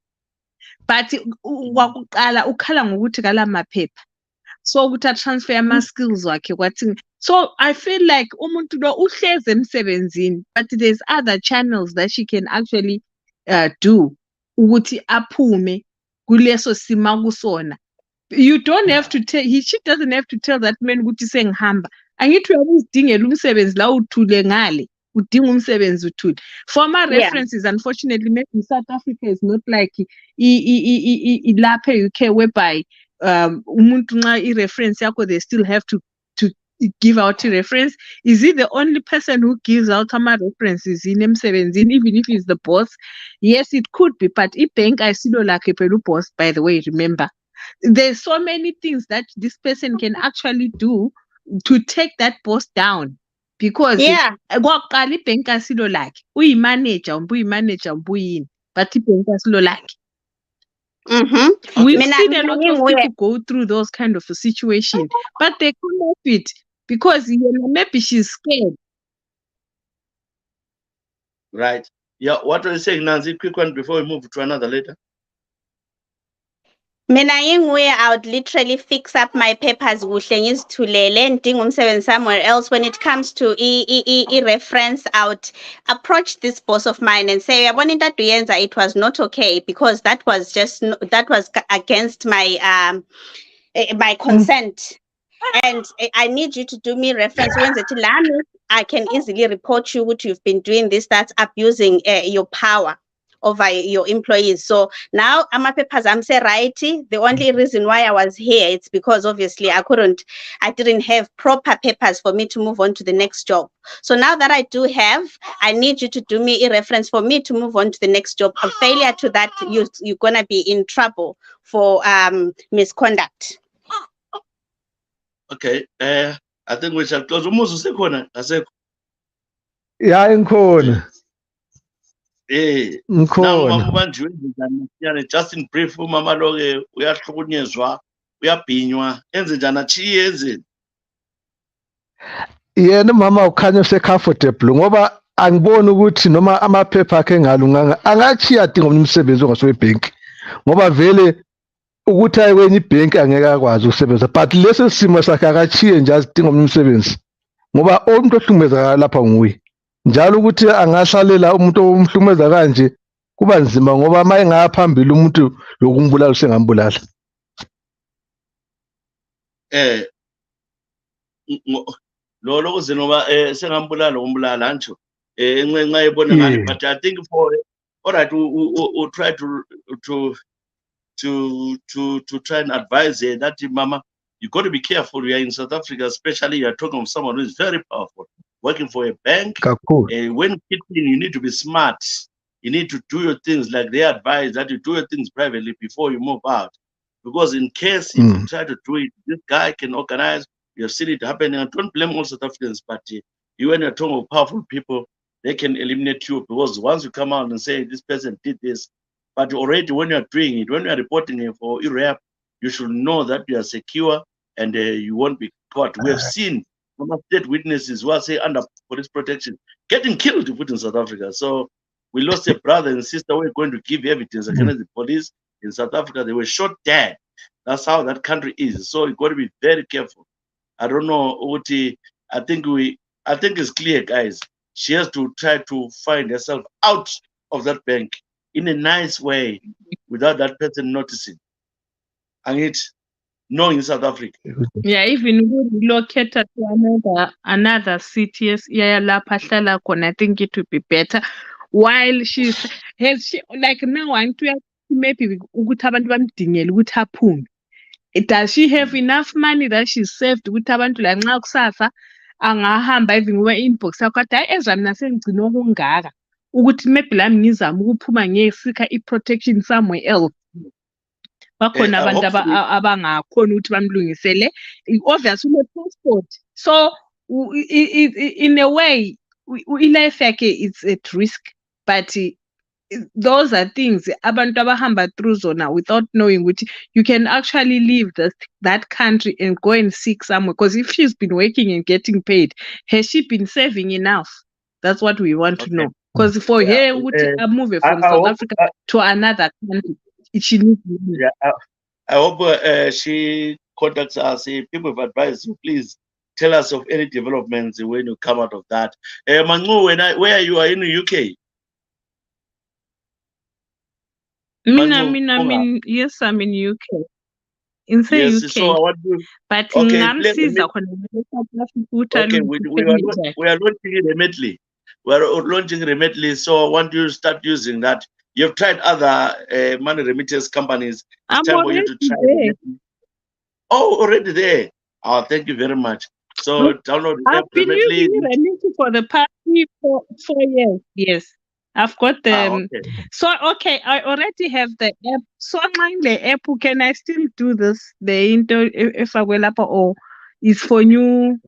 But wakuqala ukhala ngokuthi kala maphepha. So ukuthi transfer ama skills wakhe kwathi. So I feel like umuntu lo uhleze emsebenzini, but there's other channels that she can actually do ukuthi aphume kuleso sima kusona. You don't have to tell, she doesn't have to tell that man ukuthi sengihamba. Angithi uyabuzidingela umsebenzi la uthule ngale, udinga umsebenzi uthule. For my references, unfortunately, maybe South Africa is not like lapha UK whereby umuntu nxa i-reference yakho they still have to give out a reference. Is he the only person who gives out ama references in emsebenzini, even if he's the boss? Yes, it could be, but ibank ayisilo lakhe phela boss, by the way, remember. There's so many things that this person can actually do to take that boss down, because kwaqala ibank asilo lakhe, uyimanager ubuyini, but ibank asilo lakhe. We've seen a lot of people go through those kind of a situation, but they come off it because maybe she's scared. Right. Yeah, what are you saying, Nancy? Quick one before we move to another letter. Mina inguye, I would literally fix up my papers kuhle ngizithulele ngidinga umsebenzi somewhere else. When it comes to reference, I would approach this boss of mine and say, yabona into aduyenza, it was not okay, because that was against my my consent. And I need you to do me reference. When I can easily report you what you've been doing this, that's abusing your power over your employees. So now my papers, I'm say righty. The only reason why I was here, it's because obviously I didn't have proper papers for me to move on to the next job. So now that I do have, I need you to do me a reference for me to move on to the next job. A failure to that, you're gonna be in trouble for misconduct. Okay, I think we shall close. Umuzi usekhona asekho? Yeah, inkhona. Ngikhona. Just in brief, umama lo ke uyahlukunyezwa, uyabhinywa, enze njani achiye enzeni? Yena mama ukhanya usecomfortable ngoba angiboni ukuthi noma amaphepha akhe engalunganga angachiya adinga umsebenzi ongasowe bank, ngoba vele ukuthi aye kwenye ibhenki angeke akwazi ukusebenza, but lesi simo sakhe akachiye nje azidinga umsebenzi ngoba umuntu ohlukumeza lapha nguye. Njalo ukuthi angahlalela umuntu omhlumeza kanje kuba nzima ngoba maye ngaphambili umuntu lokumbulala usengambulala. Lo kuze ngoba sengambulala umbulala anjo nxa ebona ngani, but I think for all right we try to try and advise her that mama, you got to be careful. We are in South Africa, especially you are talking of someone who is very powerful, working for a bank. When quitting, you need to be smart. You need to do your things like they advise that you do your things privately before you move out. Because in case if you try to do it, this guy can organize. You have seen it happening. I don't blame all South Africans, but you when you're talking of powerful people, they can eliminate you, because once you come out and say this person did this, but already when you're doing it, when you're reporting it for IRAP, you should know that you are secure and you won't be caught. We have seen state witnesses who are say under police protection getting killed in South Africa. So we lost a brother and sister who were going to give evidence against the police in South Africa. They were shot dead That's how that country is. So you got to be very careful. I don't know, Uti. I think I think it's clear, guys. She has to try to find herself out of that bank in a nice way, without that person noticing. And it's no in South Africa. Yeah, even relocate to another city, yes, yeah, lapha ahlala khona, I think it would be better. While has she, like now, maybe ukuthi abantu bamdingele ukuthi aphume. Does she have enough money that she's saved ukuthi abantu la nxa kusasa angahamba even inbox yakho athi hayi Ezra mina sengigcina okungaka ukuthi maybe lami ngizama ukuphuma ngiyesika i-protection somewhere else. Bakhona abantu Hopefully, abangakhona ukuthi bamlungisele obviously une-passport, so in a way ilife yakhe it's at risk, but those are things abantu abahamba through zona without knowing which you can actually leave that country and go and seek somewhere, because if she's been working and getting paid, has she been saving enough? That's what we want to know, because for yeah. her ukuthi move from I South hope, Africa to another country, she needs money. yeah, I hope she contacts us. If people have advised you, please tell us of any developments when you come out of that. Mangu, where you are in the UK? Mangu, Yes, I'm in UK. In the yes. UK. So I want to. But Okay, ngamsiza khona South Africa okay. We are launching it remotely. We are launching remotely. So I want you to start using that. You've tried other money remittance companies. It's I'm time for you already to try there. remotely. Oh, already there. Oh, thank you very much. So download the app I've been remotely. using Remedy for the past 4 years. Yes. I've got them. Okay. So, okay, I already have the app. So, online the app, can I still do this? The if I will up or is for new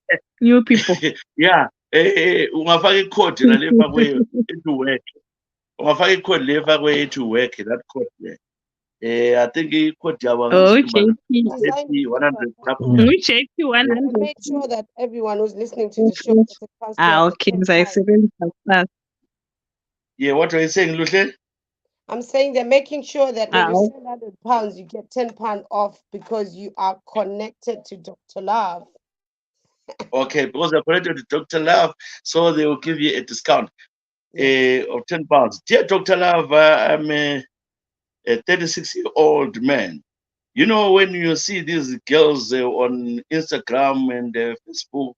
people. Yeah. Ungafaka icode la lefakwe into work. Ungafaka icode le efakwe into work, that code there. I think icode yabo Okay. Design 100. Which 100? make sure that everyone who's listening to the show gets a chance to have Okay. the 10 times. Yeah, what are you saying, Lucia? I'm saying they're making sure that when you Oh. send £100, you get £10 off because you are connected to Dr. Love. Okay, because they're connected to Dr. Love, so they will give you a discount of £10. Dear Dr. Love, I'm a 36-year-old man. You know, when you see these girls on Instagram and Facebook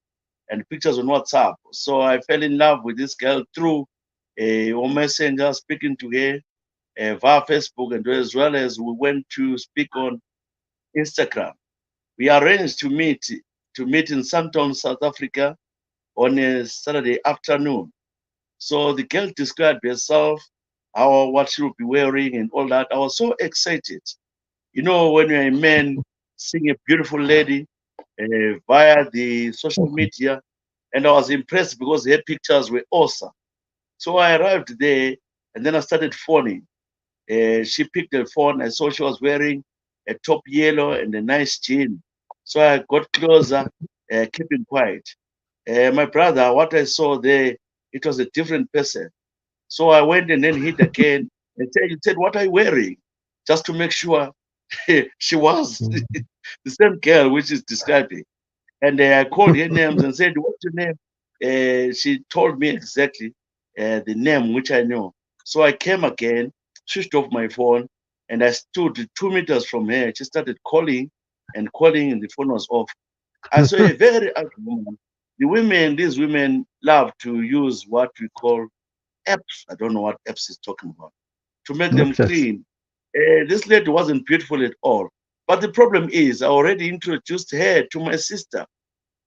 and pictures on WhatsApp, so I fell in love with this girl through a messenger, speaking to her via Facebook, and as well as we went to speak on Instagram. We arranged to meet in Sandton, South Africa, on a Saturday afternoon. So the girl described herself, what she would be wearing, and all that. I was so excited. You know, when you're a man seeing a beautiful lady via the social media, and I was impressed because her pictures were awesome. So I arrived there, and then I started phoning. She picked the phone. I saw she was wearing a top yellow and a nice jean. So I got closer, keeping quiet. My brother, what I saw there, it was a different person. So I went and then hit again and said, what are you wearing? Just to make sure she was the same girl which is describing. And I called her names and said, what's your name? She told me exactly the name which I know. So I came again, switched off my phone, and I stood 2 meters from her. She started calling and calling, and the phone was off. I saw a very ugly woman. These women love to use what we call apps. I don't know what apps is talking about, to make them clean. This lady wasn't beautiful at all. But the problem is, I already introduced her to my sister.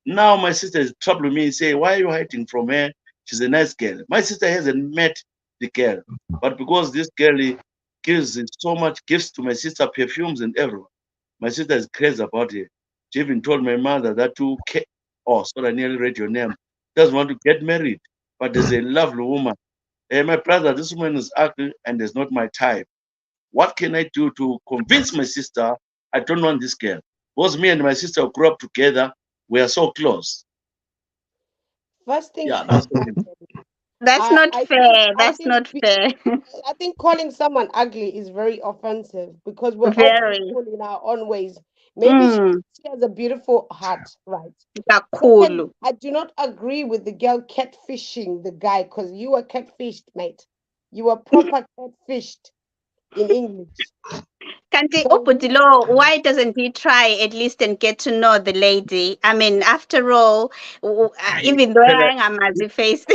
Now my sister is troubling me, say, why are you hiding from her? She's a nice girl. My sister hasn't met the girl, but because this girl gives so much gifts to my sister, perfumes and everyone, my sister is crazy about it. She even told my mother that sorry, I nearly read your name, doesn't want to get married, but there's a lovely woman. My brother, this woman is ugly and is not my type. What can I do to convince my sister I don't want this girl? Because me and my sister grew up together. We are so close. First things Yeah, first, that's That's not fair. That's not fair. I think calling someone ugly is very offensive because we're all Very. beautiful in our own ways. Maybe Mm. she has a beautiful heart, right? Second, Kakhulu. I do not agree with the girl catfishing the guy because you were catfished, mate. You were proper catfished in English. Kanti So Ubudilo, why doesn't he try at least and get to know the lady? I mean, after all, even though Phela, I'm as a face,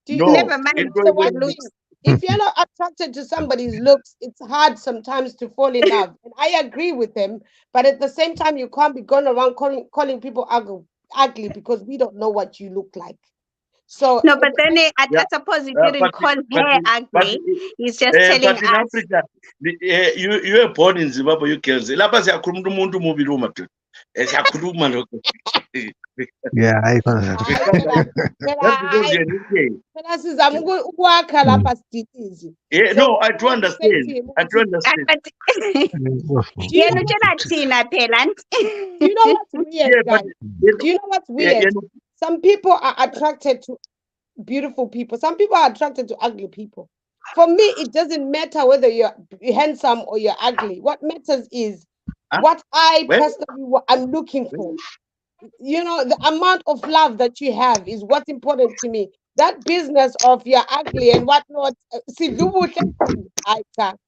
no, never mind into the the one when thing, looks. if you're not attracted to somebody's looks, it's hard sometimes to fall in love. And I agree with him, but at the same time, you can't be going around calling people ugly because we don't know what you look like. So No, but then yeah, I suppose he didn't call but her but ugly. He's just telling but in us. Africa, you were born in Zimbabwe, you girls. Lapha siyakhuluma umuntu mubi lo madoda. Siyakhuluma lokho. Yeah, I hayi Because that's because hayi, you're UK. phela sizama ukwakha lapha sidilizi. Yeah, So no, I what do I want to say to understand. him, I do understand. do you Yena know utshela thina phela. do you know what's weird, Yeah, but guys? you Do you know what's yeah, weird? Some people are attracted to beautiful people. Some people are attracted to ugly people. For me, it doesn't matter whether you're handsome or you're ugly. What matters is huh? what I Well, personally am looking for. You know, the amount of love that you have is what's important to me. That business of you're ugly and whatnot, I can't.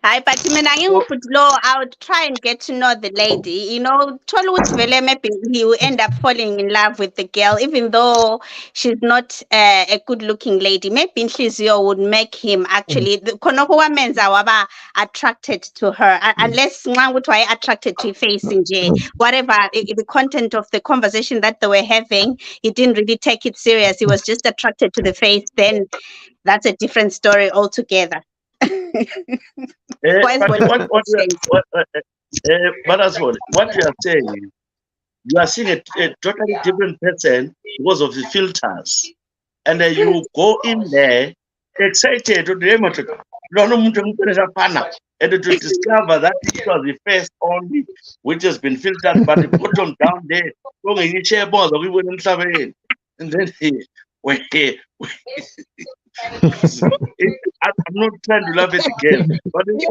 Hi, but mina so, ngingubhuti I would try and get to know the lady. You know, thola ukuthi vele maybe he will end up falling in love with the girl, even though she's not a good-looking lady. Maybe inhliziyo would make him actually khonokho kwamenza waba attracted to her. Unless nxa ukuthi waye attracted to face nje, whatever the content of the conversation that they were having, he didn't really take it serious. He was just attracted to the face. Then that's a different story altogether. Why is but what but as what you are saying, you are seeing a totally different person because of the filters, and you go in there excited to the and to discover that it was the face only which has been filtered, but the bottom down there, and then when I'm not trying to laugh at the girl, but it's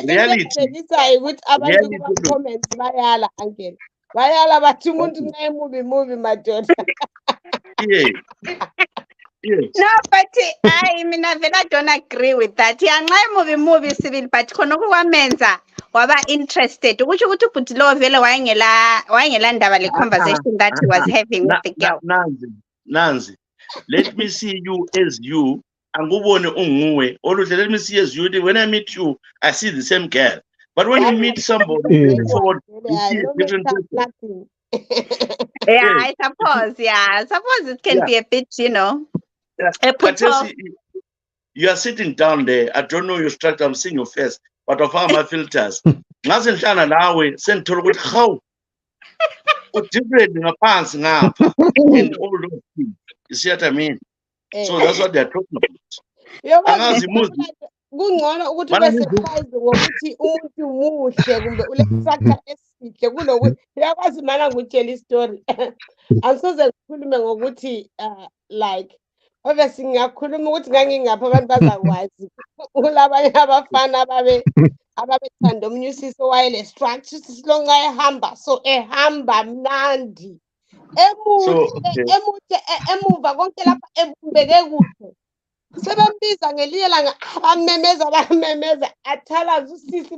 reality. Into ukuthi abantu Reality. kuma-comments bayala uncle bayala bathi umuntu nayemubi madoda. Yeah. Yes. No, but I mean, I don't agree with that. Yeah, movie civil, but khonokho kwamenza waba interested. Ukusho ukuthi ubhuti lo vele wayengela ndaba le conversation that he was having with the girl. Nanzi, let me see you as you. Angubone unguwe. Oluhle, let me see as you. When I meet you, I see the same girl. But when you meet somebody forward, you see a different person. Yeah, I suppose. Yeah, I suppose it can be a bit, you know. Yeah. But you are sitting down there. I don't know your structure. I'm seeing your face, but of all my filters. Ngasenhlana nawe sengithola ukuthi how different ngaphansi ngapha and all those things. You see what I mean? So that's what they're talking about. Angazi muzi. Kungcono ukuthi ube surprised ngokuthi umuntu muhle kumbe ule-structure esihle kunokuthi uyakwazi mana ngikutshela istory. Angisoze ngikhulume ngokuthi like obviously ngiyakhuluma ukuthi ngangingapha abantu bazakwazi kulabanye abafana ababethanda omunye usisi owayele-structure usisi lo nxa ehamba so ehamba mnandi emuva konke lapha ebumbeke kuhle sebembiza ngelinye langa bamemeza athalaza usisi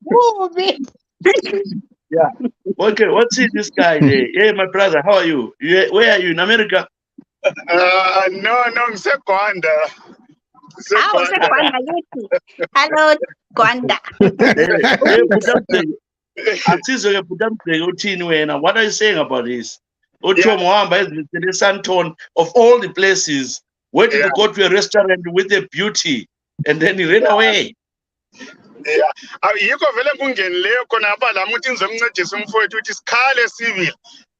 mubi. Yeah. Okay, what's it, this guy there? Hey, my brother, how are you? Where are you, in America? No, ngiseGwanda. Gwanda yithi. Hello, Gwanda. Asizwe ke uthini wena? What are you saying about this? Uthi mohamba ezithele Santon of all the places. Where did you go to a restaurant with a beauty and then you ran away? Yeah. Yikho vele kungenileyo khona apha lami ukuthi ngizomncedisa umfowethu ukuthi sikhale civil.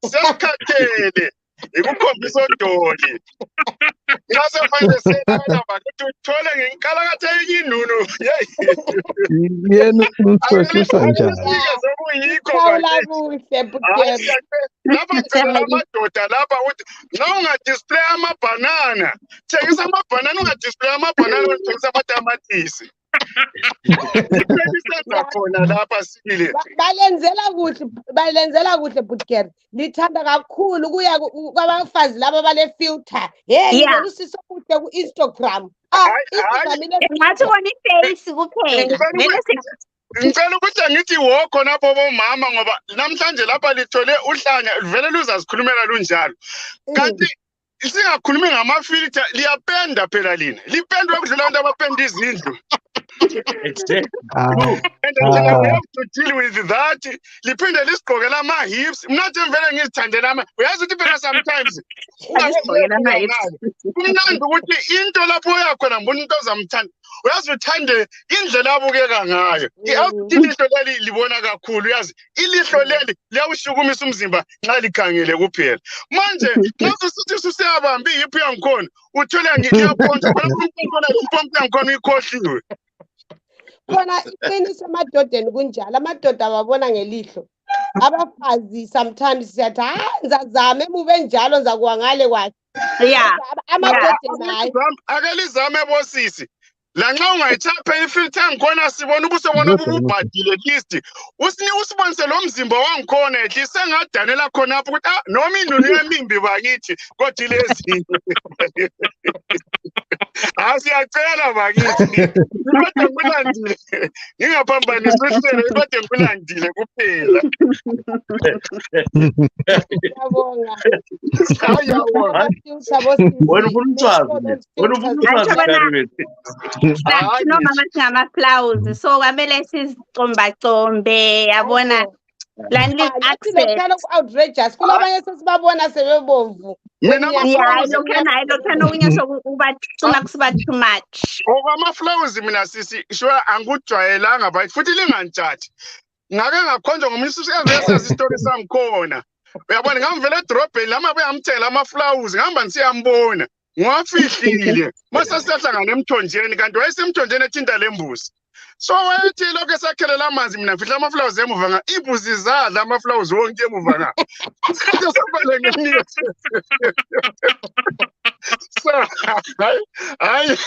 Sesikhathele. Ikukhombisa odoli. Nxa sefanele sena ukuthi uthole ngenkalakatha yenye induno. Yena uxoxisa njani? kuyikho Phawula bakithi. kuhle Hayi Bukeri. siyacela lapha ngicela amadoda lapha ukuthi nxa ungadisplay amabhanana thengisa amabhanana ungadisplay amabhanana uthengisa amatamatisi. Senza khona lapha sibili. Balenzela kuhle Bukeri. Lithanda kakhulu kuya kwabafazi laba bale filter. Yeah. Ngibona usisi okuhle ku Instagram. Instagram Ngathi wona iface kuphela. Vele Ngicela ukuthi angithi wo khona lapho bomama ngoba namhlanje lapha lithole uhlanya vele luzazikhulumela lunjalo. Kanti singakhulumi ngama-filter liyapenda phela lina. Lipendwe kudlula abantu abapenda izindlu. Exactly. And then we have to deal with that. Liphinde lisigqokela ama-hips. Mna nje vele ngizithandela uyazi ukuthi phela sometimes kumnandi ukuthi into lapho uyakhona mbona into ozamthanda uyazi uthande indlela abukeka ngayo. Ilihlo leli libona kakhulu uyazi ilihlo leli liyawushukumisa umzimba nxa likhangele kuphela. Manje nxa usithi usiyabamba iyiphi yangikhona uthole ngiyaphonsa phela impompo yangikhona uyikhohliwe. Khona iqiniso emadodeni kunjalo amadoda babona ngelihlo. Abafazi sometimes siyathi ngizazama emube njalo ngizakuwa ngale kwakhe. Yeah. Amadoda naye. Akelizame bosisi. La nxa ungayithapha ifilter yangikhona sibona ubuso bona ububhadile at least. Usibonise lo mzimba wangikhona at least engadanela khona apho ukuthi noma indulu yemimbi bakithi kodwa lezinto. Siyacela bakithi. Kodwa ngilandile. Ngingaphambanisi uhlelo kodwa ngilandile kuphela. Ngiyabonga. Noma singama-flowers so kwamele sizicombacombe yabona outrageous kulabanye sesibabona sebebomvu. Lokhana okunye sokubathuma kusiba too much. Okwama-flowers mina sisi sure angikujwayelanga bayithi futhi lingantshati. Ngake ngakhonjwa ngomunye usevele sazi isitori sangikhona. Uyabona ngangivele edrobheni lama beyamthela ama-flowers ngihamba ngisiyambona. Ngiwafihlile mase siyahlangana emthonjeni kanti wayesemthonjeni ethinta lembuzi. So wayethi lokho esakhelela amanzi mina ngifihla ama-flowers emuva imbuzi zadla ama-flowers wonke emuva nga. Sesabale ngemini. So hayi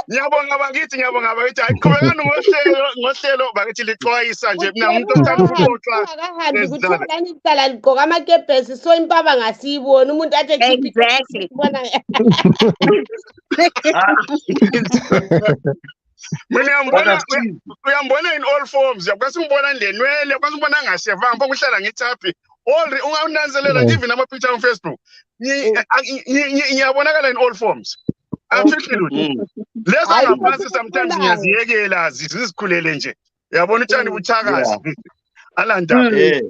ngiyabonga bakithi ayiqhubekani ngohlelo bakithi lixwayisa nje mina umuntu othanda ukuxoxa. Akahambi kuthiwa lani icala ligqoka amakepesi so impaba ngasiyiboni umuntu athi exactly. Uyambona in all forms yakwazi umbona ndenwele yakwazi umbona ngashevanga mfo uhlala ngithaphi ungananzelela even ama-picture on Facebook ngiyabonakala in all forms amfihle lutho lesa ngaphansi sometimes ngiyaziyekela zizikhulele nje uyabona utshani buthakazi alanda bye.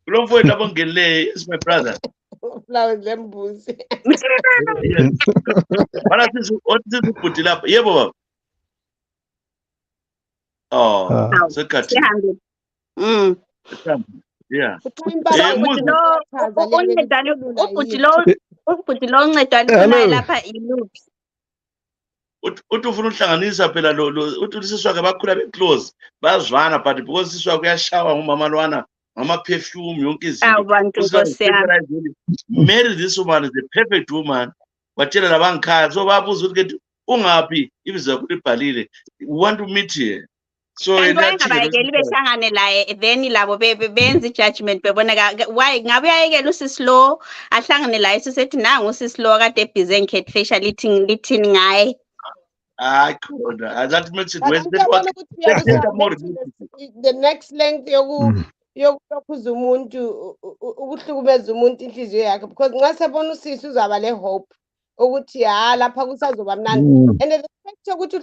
Kulomfowethu abongenile is my brother. Flowers lembuzi. Bana sisi ubhuti lapha. Yebo baba. Oh, sekhathi. Yeah. Ubhuti lo oncedwa naye lapha iluphi. Uthi ufuna uhlanganisa phela uthi sisi wakhe bakhula be-close bazwana but because sisi wakhe uyashawa ngumama lwana ngama-perfume yonke izinto. Marry this woman is the perfect woman. Batshela labangikhaya so babuza ukuthi ungaphi ibizo yakho libhalile. We want to meet here. So ngabayekeli behlangane laye then labo benza i-judgment bebona why ngabe uyayekela usisi lo ahlangane laye sisethi nangu usisi lo kade ebhize engikhetfisha lithini ngaye. That makes it worse. The next length yokukhuza umuntu ukuhlukumeza umuntu inhliziyo yakhe because nxa sebona usisi uzaba le hope ukuthi lapha kusazoba mnandi and the fact ukuthi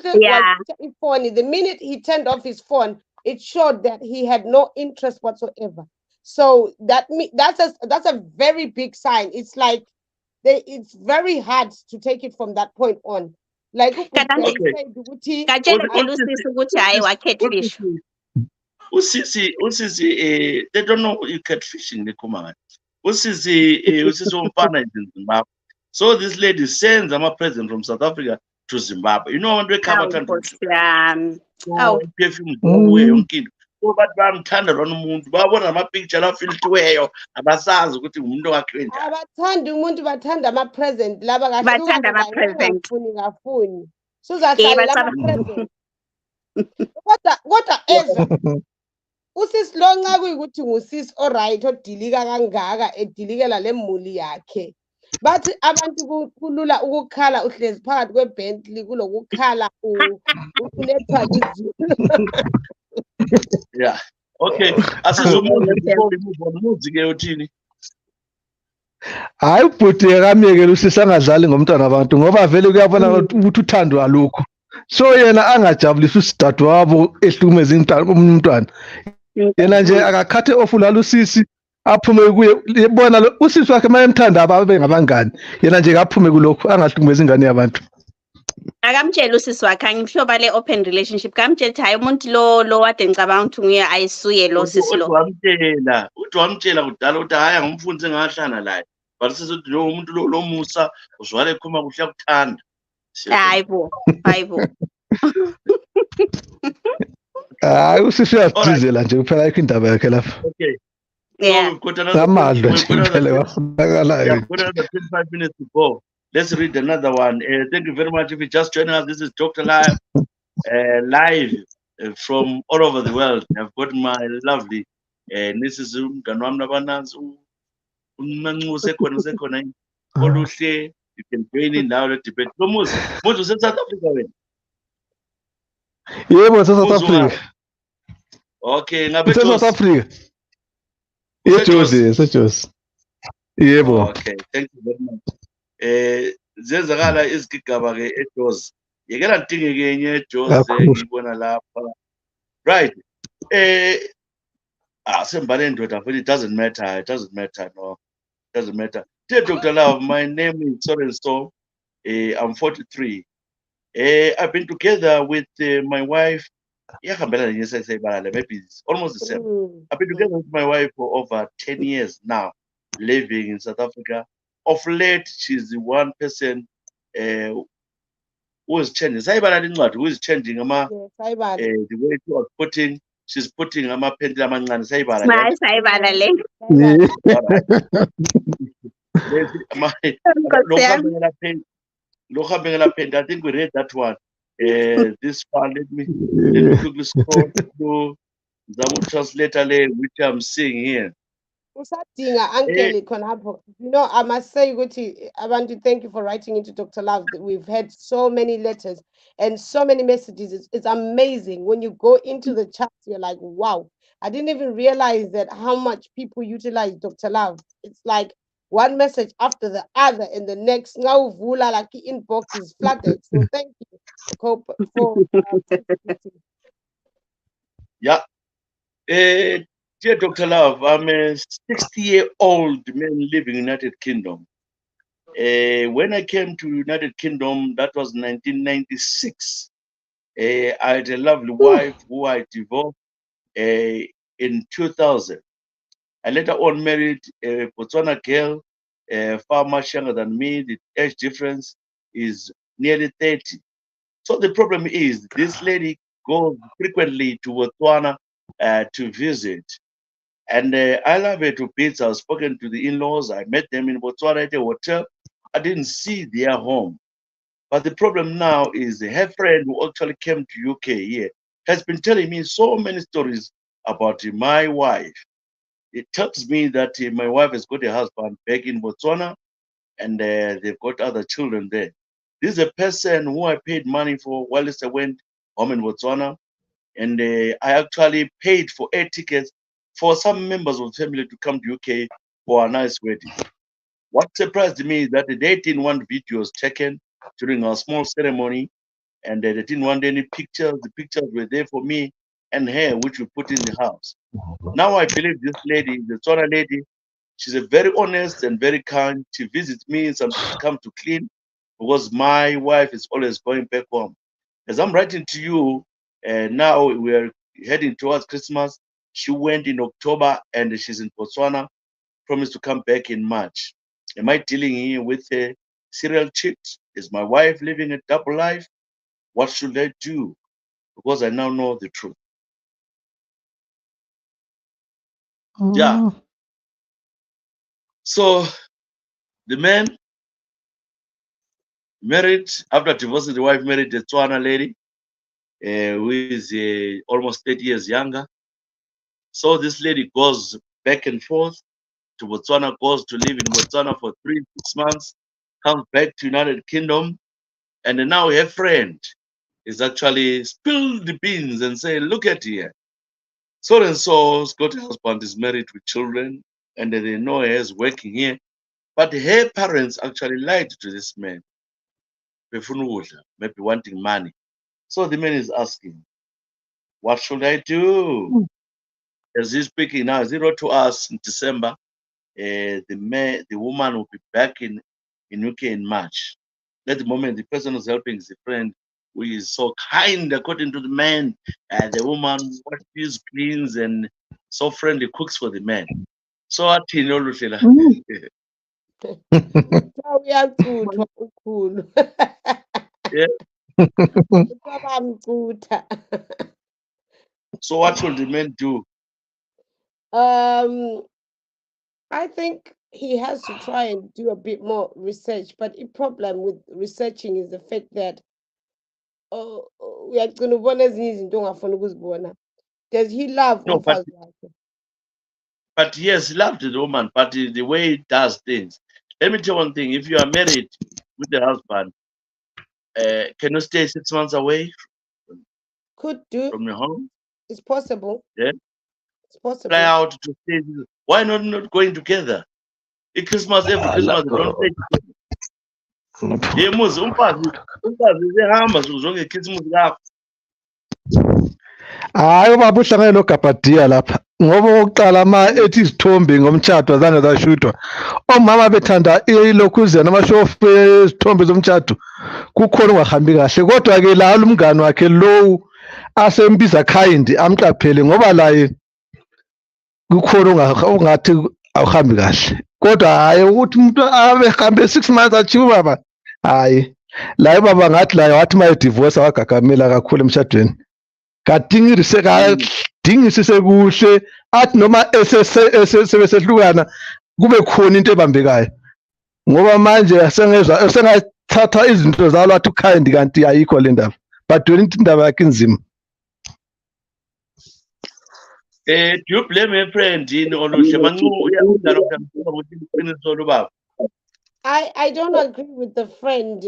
ifoni the minute he turned off his phone it showed that he had no interest whatsoever. So that's a very big sign. It's like it's very hard to take it from that point on. Like Usisi, they don't know you catfishing the command. Usisi umfana in Zimbabwe. So this lady sends a present from South Africa to Zimbabwe. You know, when we cover Awu Nkosi yami. so Awu perfume kuyo Mm. yonke into. So bathi bayamthanda lona umuntu babona ama-picture afiltiweyo abasazi ukuthi umuntu wakhe wenjani. Abathanda umuntu bathanda ama-present laba kahle bathanda ukuba ama-present. ungafuni ngafuni suzahlalela ama-present kodwa Ezra usisi lo nca kuyikuthi ngusisi oright odilika kangaka edilikela le muli yakhe bathi abantu kulula ukukhala uhlezi phakathi kweBentley kulokukhala unethwa lizulu. Yeah. Okay. Asizumuzi before we move on. Umuzi ke uthini? Hayi ubhuti akamyekela usisi angadlali ngomntwana abantu ngoba vele kuyabona ukuthi uthando alukho. So yena angajabulisa usidadu wabo ehlukumeza umntwana. Yena nje akakhathe ofulala usisi aphume kuye yebona usisi wakhe mayemthanda ababe ngabangani. Yena nje kaphume kulokho angahlukumeza ingane yabantu. Akamtshela usisi wakhe angimhloba le open relationship kamtshela ukuthi hayi umuntu lo wade ngicabanga ukuthi nguye ayisuye lo sisi lo. Uthi wamtshela kudala ukuthi hayi angumfundisi engahlala laye. But sisithi lo umuntu lo musa uzwale ekhuluma kuhle ukuthanda. Hayibo. Hayi usisi uyadizela nje kuphela ayikho indaba yakhe lapha. Okay. Yeah. So we've got another Amandla nje we've got kuphela another wafunakalayo. we've got another 25 minutes to go. Let's read another one. Thank you very much. If you just joining us, this is Dr. Live, live from all over the world. I've got my lovely, this is Ganwamna Banans, Unmangu Sekhona, Oluhle. You can join in now the debate. So, Muzi South Africa. When? Yebo South Africa. Okay, ngabe South Africa. Ejozi. Yebo. Okay, thank you very much. Zenzakala izigigaba ke eJozi. Yekela ntinge ke enye eJozi ngibona lapha. Right. Sembale ndoda but it doesn't matter. No. It doesn't matter. Dear Dr. Love, my name is so. I'm 43. I've been together with my wife. Maybe it's almost the same. I've been together with my wife for over 10 years now, living in South Africa. Of late, she's the one person who is changing. Who is changing the way she was putting. She's putting pendula amancane. Sayibala le. I think we read that one. This one, let me quickly scroll through the translator which I'm seeing here. Usadinga uncle khonapho. You know, I must say ukuthi I want to thank you for writing into Dr. Love. We've had so many letters and so many messages. It's amazing when you go into the chat. You're like, wow! I didn't even realize that how much people utilize Dr. Love. It's like one message after the other, and the next now vula like inbox is flooded. So thank you for contributing. Yeah. Dear Dr. Love, I'm a 60-year-old man living in United Kingdom. When I came to United Kingdom, that was 1996. I had a lovely wife who I divorced in 2000. I later on married a Botswana girl, far much younger than me. The age difference is nearly 30. So the problem is this lady goes frequently to Botswana to visit. And I love her to bits. I've spoken to the in-laws. I met them in Botswana at a hotel. I didn't see their home. But the problem now is her friend who actually came to UK here has been telling me so many stories about my wife. It tells me that my wife has got a husband back in Botswana and they've got other children there. This is a person who I paid money for while I went home in Botswana. And I actually paid for air tickets for some members of the family to come to UK for a nice wedding. What surprised me is that they didn't want videos taken during our small ceremony, and they didn't want any pictures. The pictures were there for me and her, which we put in the house. Now I believe this lady, the Tswana lady, she's a very honest and very kind. She visits me, sometimes she comes to clean because my wife is always going back home. As I'm writing to you, now we are heading towards Christmas. She went in October and she's in Botswana, promised to come back in March. Am I dealing here with serial cheat? Is my wife living a double life? What should I do? Because I now know the truth. Yeah. So the man married, after divorcing the wife, married a Tswana lady who is almost 30 years younger. So this lady goes back and forth to Botswana, goes to live in Botswana for 3-6 months, comes back to United Kingdom, and then now her friend is actually spilled the beans and say, look at here. So and so's got a husband, is married with children, and they know her is working here. But her parents actually lied to this man. Maybe wanting money. So the man is asking, what should I do? As he's speaking now, 0 to us in December, the woman will be back in UK in March. At the moment, the person who's helping is a friend who is so kind, according to the man. The woman washes, cleans, and so friendly, cooks for the man. So I think all of Uyacuthwa ukhulu. yeah. Bamcutha. So what should the man do? I think he has to try and do a bit more research, but the problem with researching is the fact that uyagcina ubona ezinye izinto ongafuni ukuzibona. Does he love No, umfazi wakhe? but yes, he loved the woman, but the way he does things. Let me tell you one thing: if you are married with the husband, can you stay 6 months away Could do. from your home? It's possible. Yeah, It's possible. fly out to stay. Why not going together? Every Christmas, they don't stay together. Yeah, umfazi uyahamba zonke Christmas lapho. Hayi ubaba uhlangane noGabadiya lapha ngoba oqala ethi izithombe ngomtshado azange zashudwa. Omama bethanda ilokhuzana amashofu ezithombe zomtshado kukhona ungahambi kahle, kodwa ke la umngane wakhe lowu asembiza kind amqaphele ngoba laye kukhona ungathi awuhambi kahle, kodwa hayi ukuthi umuntu abe hambe 6 months achiwe baba, hayi la baba ngathi la wathi maye divorce wagagamela kakhulu emshadweni. Kadingisise kuhle athi noma sebesehlukana kube khona into ebambekayo, ngoba manje sengathatha izinto zalo athi ukhindi kanti ayikho le ndaba, but wena indaba yakhe inzima. Do you blame a friend in Oluhle Mancu? I don't agree with the friend.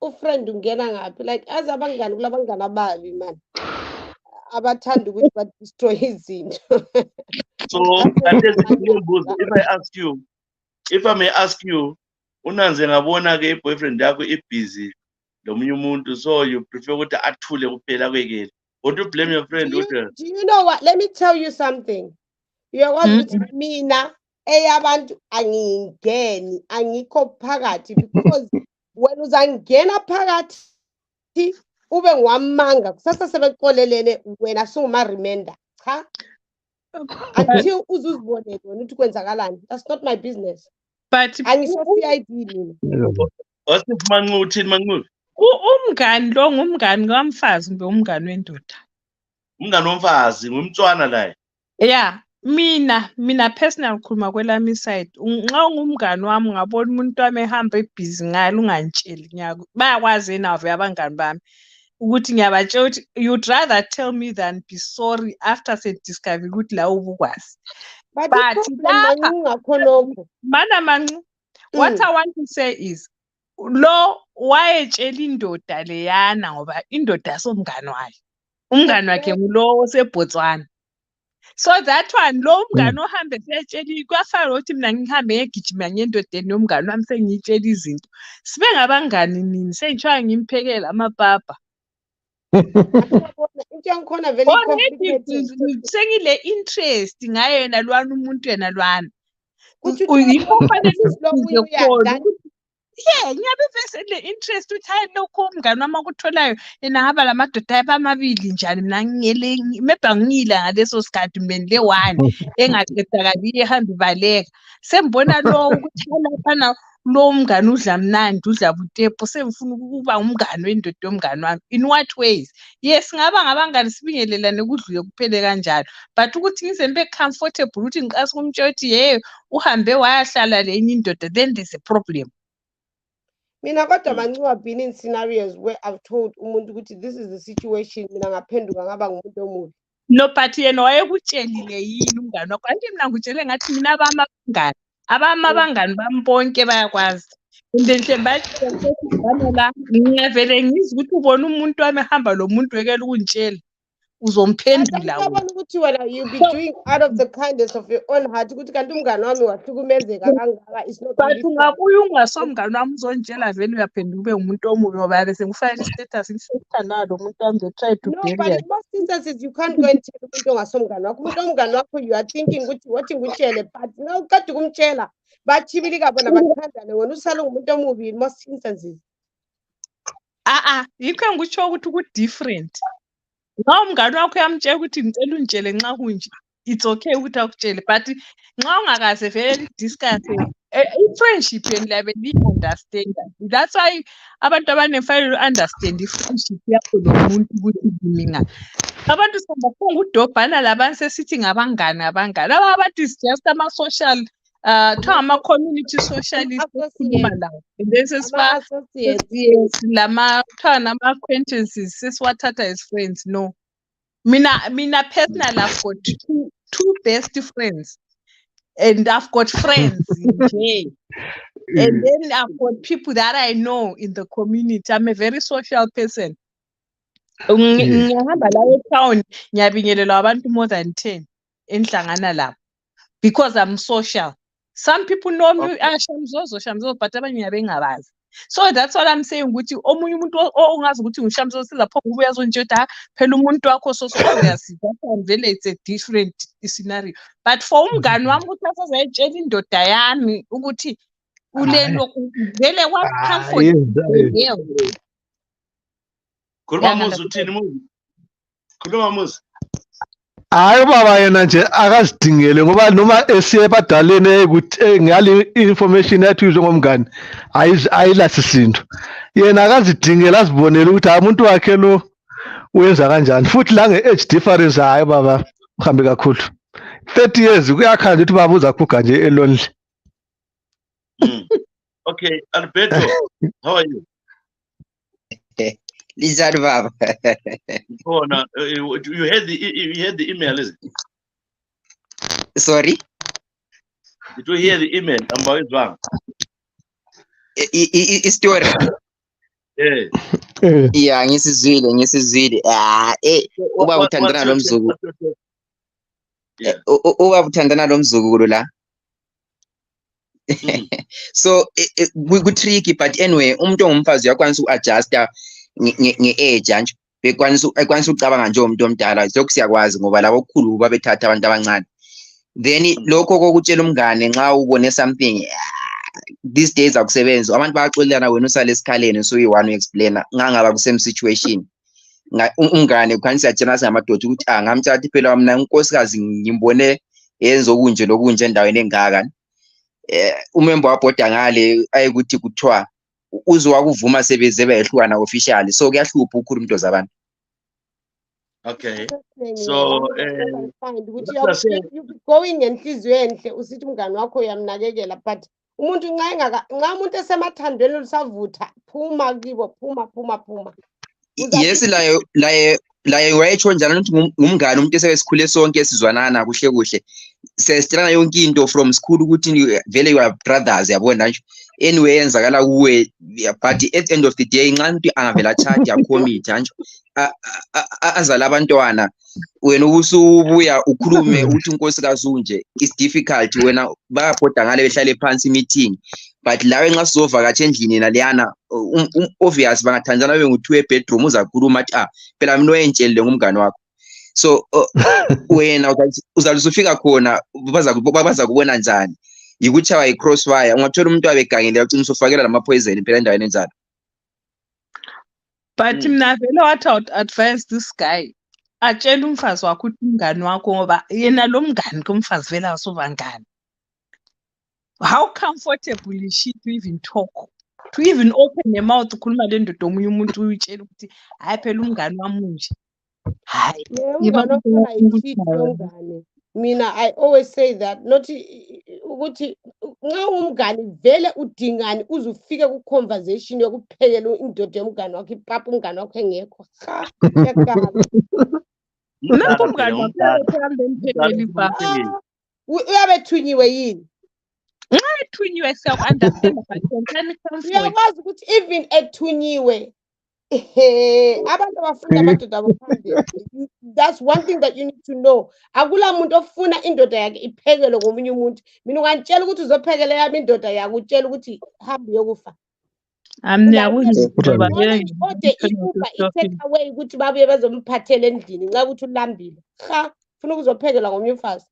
Ufriend ungena ngaphi? Like as abangani kulabangani ababi man. Abathanda ukuthi ba destroy izinto. So if I may ask you, unanze ngabona ke boyfriend yakho ibusy lomunye umuntu, so you prefer ukuthi athule kuphela kwekele. What do you blame your friend? Do you know what? Let me tell you something. You are what mina eyabantu angingeni angikho phakathi, because when uzangena phakathi ube ngwamanga kusasa sebeqolelene wena sunguma remainder cha, until uzuzibonele wena ukuthi kwenzakalani. That's not my business. But angiso CID mina. Wasiphi Mancu uthini Mancu? Umngani lo ngumngani kamfazi kumbe umngani wendoda? Umngani womfazi ngumtswana la. Yeah, mina personal khuluma kwelami side. Nxa ungumngani wami ngabona umuntu wami ehamba ebhizi ngalo ungantsheli nyako. Bayakwazi navo abangani bami ukuthi ngiyabatshela ukuthi you'd rather tell me than be sorry after discover ukuthi la ubukwazi. But mana Mancu, what I want to say is lo wayetshela indoda leyana ngoba indoda somngani wayo. Umngani wakhe ngulo oseBotswana. So that one lo mngani ohambe seyetshela kwafana ukuthi mina ngihambe ngegijima ngendodeni nomngani wami sengitshela izinto. Sibe ngabangani nini sengitshwa ngimphekela amapapa. Into ngikhona very complicated. Sengile interest ngaye yena lwana umuntu yena lwana. Uyikho fanele yeah, ngiyabe vese le interest uthi hayi lokho umngani wami akutholayo yena ngaba lamadoda abamabili njani mina ngiyele maybe ngiyila ngaleso sikhathi mbeni le one engaqedakali ehamba ibaleka. Sembona lo ukuthi lapha lo mngane udla mnandi udla butepo sengifuna ukuba umngane wendoda yomngane wami. In what ways? Yes, ngaba ngabangani sibingelelane kudlule kuphele kanjalo, but ukuthi ngize ngibe comfortable ukuthi ngiqase kumtshela ukuthi ye uhambe wayahlala lenye indoda, then there's a problem. Mina kodwa manci I've been in scenarios where I've told umuntu ukuthi this is the situation, mina ngaphenduka ngaba ngumuntu omubi. No, but yena wayekutshelile yini umngane wakho? Anti mina ngikutshele ngathi mina abami abangani bami bonke bayakwazi. And then la ngiyavele ngizwe ukuthi ubona umuntu wami ehamba lo muntu wekela ukungitshela uzomphendula wena. Ukuthi wena you be doing out of the kindness of your own heart ukuthi kanti umngane wami wahlukumezeka kangaka is not But really fair. ungabuya ungasomngane wami uzongitshela vele uyaphenduka ube umuntu omubi ngoba bese ngifaka i-status ngisethanda lo muntu wami they try to No, bury but us. in most instances you can't go and tell umuntu ongasomngane wakho. Umuntu omngane wakho you are thinking ukuthi wathi ngutshele, but na uqeda ukumtshela bachibilika bona bathandane wena usale ngumuntu omubi in most instances. Yikho engikutsho ukuthi ku-different. Nxa umngane wakho uyamtshela ukuthi ngicela ungitshele nxa kunje, it's okay ukuthi akutshele, but nxa ungakaze vele discuss i-friendship yenu liyabe liyi-understand. That's why abantu abaningi fanele understand i-friendship yakho nomuntu ukuthi mina abantu singaphonga udobhana labantu sesithi ngabangani. Laba abantu is just ama-social kuthiwa ama-community socialist esikhuluma lawo. And then Ama-associates. lama kuthiwa nama-acquaintances sesiwathatha as friends. No. Mina personally I've got two best friends. And I've got friends nje. And then I've got people that I know in the community. I'm a very social person. Ngiyahamba la e-town ngiyabingelelwa abantu more than 10 enhlangana lapho because I'm social. Some people know me Shamzozo, but abanye ngiyabe ngingabazi. So that's what I'm saying ukuthi omunye umuntu ongazi ukuthi ngishamzozo silapho ubuya zonje phela umuntu wakho so uyasiza vele it's a different scenario. But for umngane wami ukuthi asazayitshela indoda yami ukuthi ulelo vele what comfort. Khuluma Muzi uthini Muzi? Khuluma Muzi. Hayi baba yena nje akazidingele ngoba noma esiye ebadaleni ukuthi ngiyali information yathi uzwe ngomngane ayilasisinto. Yena akazidingela azibonele ukuthi umuntu wakhe lo uyenza kanjani. Futhi la nge-age difference hayi baba uhambe kakhulu. 30 years kuyakhanda ukuthi baba uzakhuga nje elonely. Okay, Alberto, how are you? Lizard Baba. Oh, no, you had the email, is it? Sorry? Did you hear the email? About it wrong. Story. Yeah. Yeah, ngisizwile. Uba uthandana lo mzukulu. Uba uthandana lo mzukulu la. So ku-tricky, but anyway umuntu ongumfazi uyakwanisa uku-adjusta nge-age nje bekwanisa ukucabanga nje umuntu omdala. Lokhu siyakwazi ngoba labo okukhulu babethatha abantu abancane. Then lokho kokutshela umngane nxa ubone something these days akusebenzi. Abantu bayaxolelana wena usale esikhaleni so you want to explain ngangaba ku same situation. Umngane ukhanisa yatshena singamadoda ukuthi ngamthatha phela mina unkosikazi ngimbone yenza okunje lokunje endaweni engaka. Umember wabhoda ngale ayekuthi kuthiwa uzowakuvuma sebeze behlukana officially, so kuyahlupha ukukhuluma into zabantu. Okay. So you going enhliziyo enhle usithi umngane wakho uyamnakekela, but umuntu nxa umuntu esemathandweni lusavutha phuma kibo, phuma. Yes, laye wayetsho njalo ukuthi ngumngane umuntu esesikhule sonke sizwanana kuhle. Sesitshelana yonke into from school ukuthi vele you are brothers yabona nje. Anyway yenzakala kuwe, but at the end of the day nxa umuntu angavela chat ya commit nje azala abantwana wena ubusubuya ukhulume uthi unkosikazi unje, it's difficult wena bayabhoda ngale behlale phansi meeting. But lawe nxa sizovakatsha endlini naliyana obvious bangathandana bengu-2 bedroom uzakhuluma athi phela mina oyentshele ngumngane wakho. So wena uzaluzufika khona baza kubona njani yikutshawa i-crossfire. Ungathola umuntu abegangile ucina usufakela lama-poison phela endaweni enjalo. But mina vele what I would advise this guy atshela umfazi wakho ukuthi umngane wakho ngoba yena lo mngane kumfazi vele asubangani. How comfortable is she to even talk? To even open her mouth ukhuluma le ndoda omunye umuntu uyitshela ukuthi hayi phela umngani wami unje. Hayi. umngane ofana i-cheat nomngane. Mina I always say that not ukuthi nxa umngane vele udingani uze ufike ku-conversation yokuphekela indoda yomngane wakho ipapa umngane wakho engekho. Ha, yakala. Nakho umngane wakho uhambe emphekela ipapa. Uyabe thunyiwe yini? Nxa ethunyiwe siyaku-understanda but can comfort. Uyakwazi ukuthi even ethunyiwe abantu abafuna amadoda bophande. That's one thing that you need to know. Akula muntu ofuna indoda yakhe iphekelwe ngomunye umuntu. Mina ungantshela ukuthi uzophekela yami indoda yakhe utshela ukuthi hambe yokufa. Ode i-Uber i-take away ukuthi babuye bezomphathela endlini nxa ukuthi ulambile. Ha, ufuna ukuzophekelwa ngomunye umfazi.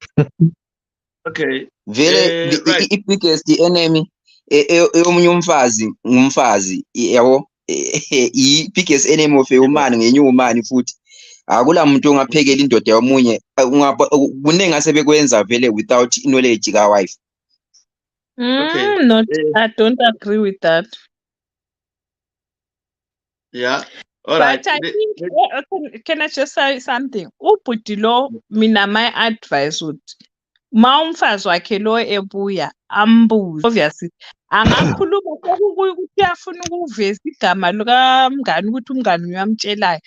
Okay. Vele Right. i-biggest enemy eyomunye umfazi ngumfazi yabo i-biggest enemy of a woman ngenye woman futhi akula muntu ongaphekela indoda yomunye kuningi asebekwenza vele without knowledge ka wife. Okay. Not, I don't agree with that. Yeah. All right. But I think, can I just say something? Ubhuti lo, mina my advice would, ma umfazi wakhe lo ebuya ambuze, obviously angakhuluma ukuthi uyafuna ukuveza igama likamngani ukuthi umngani uyamtshelayo,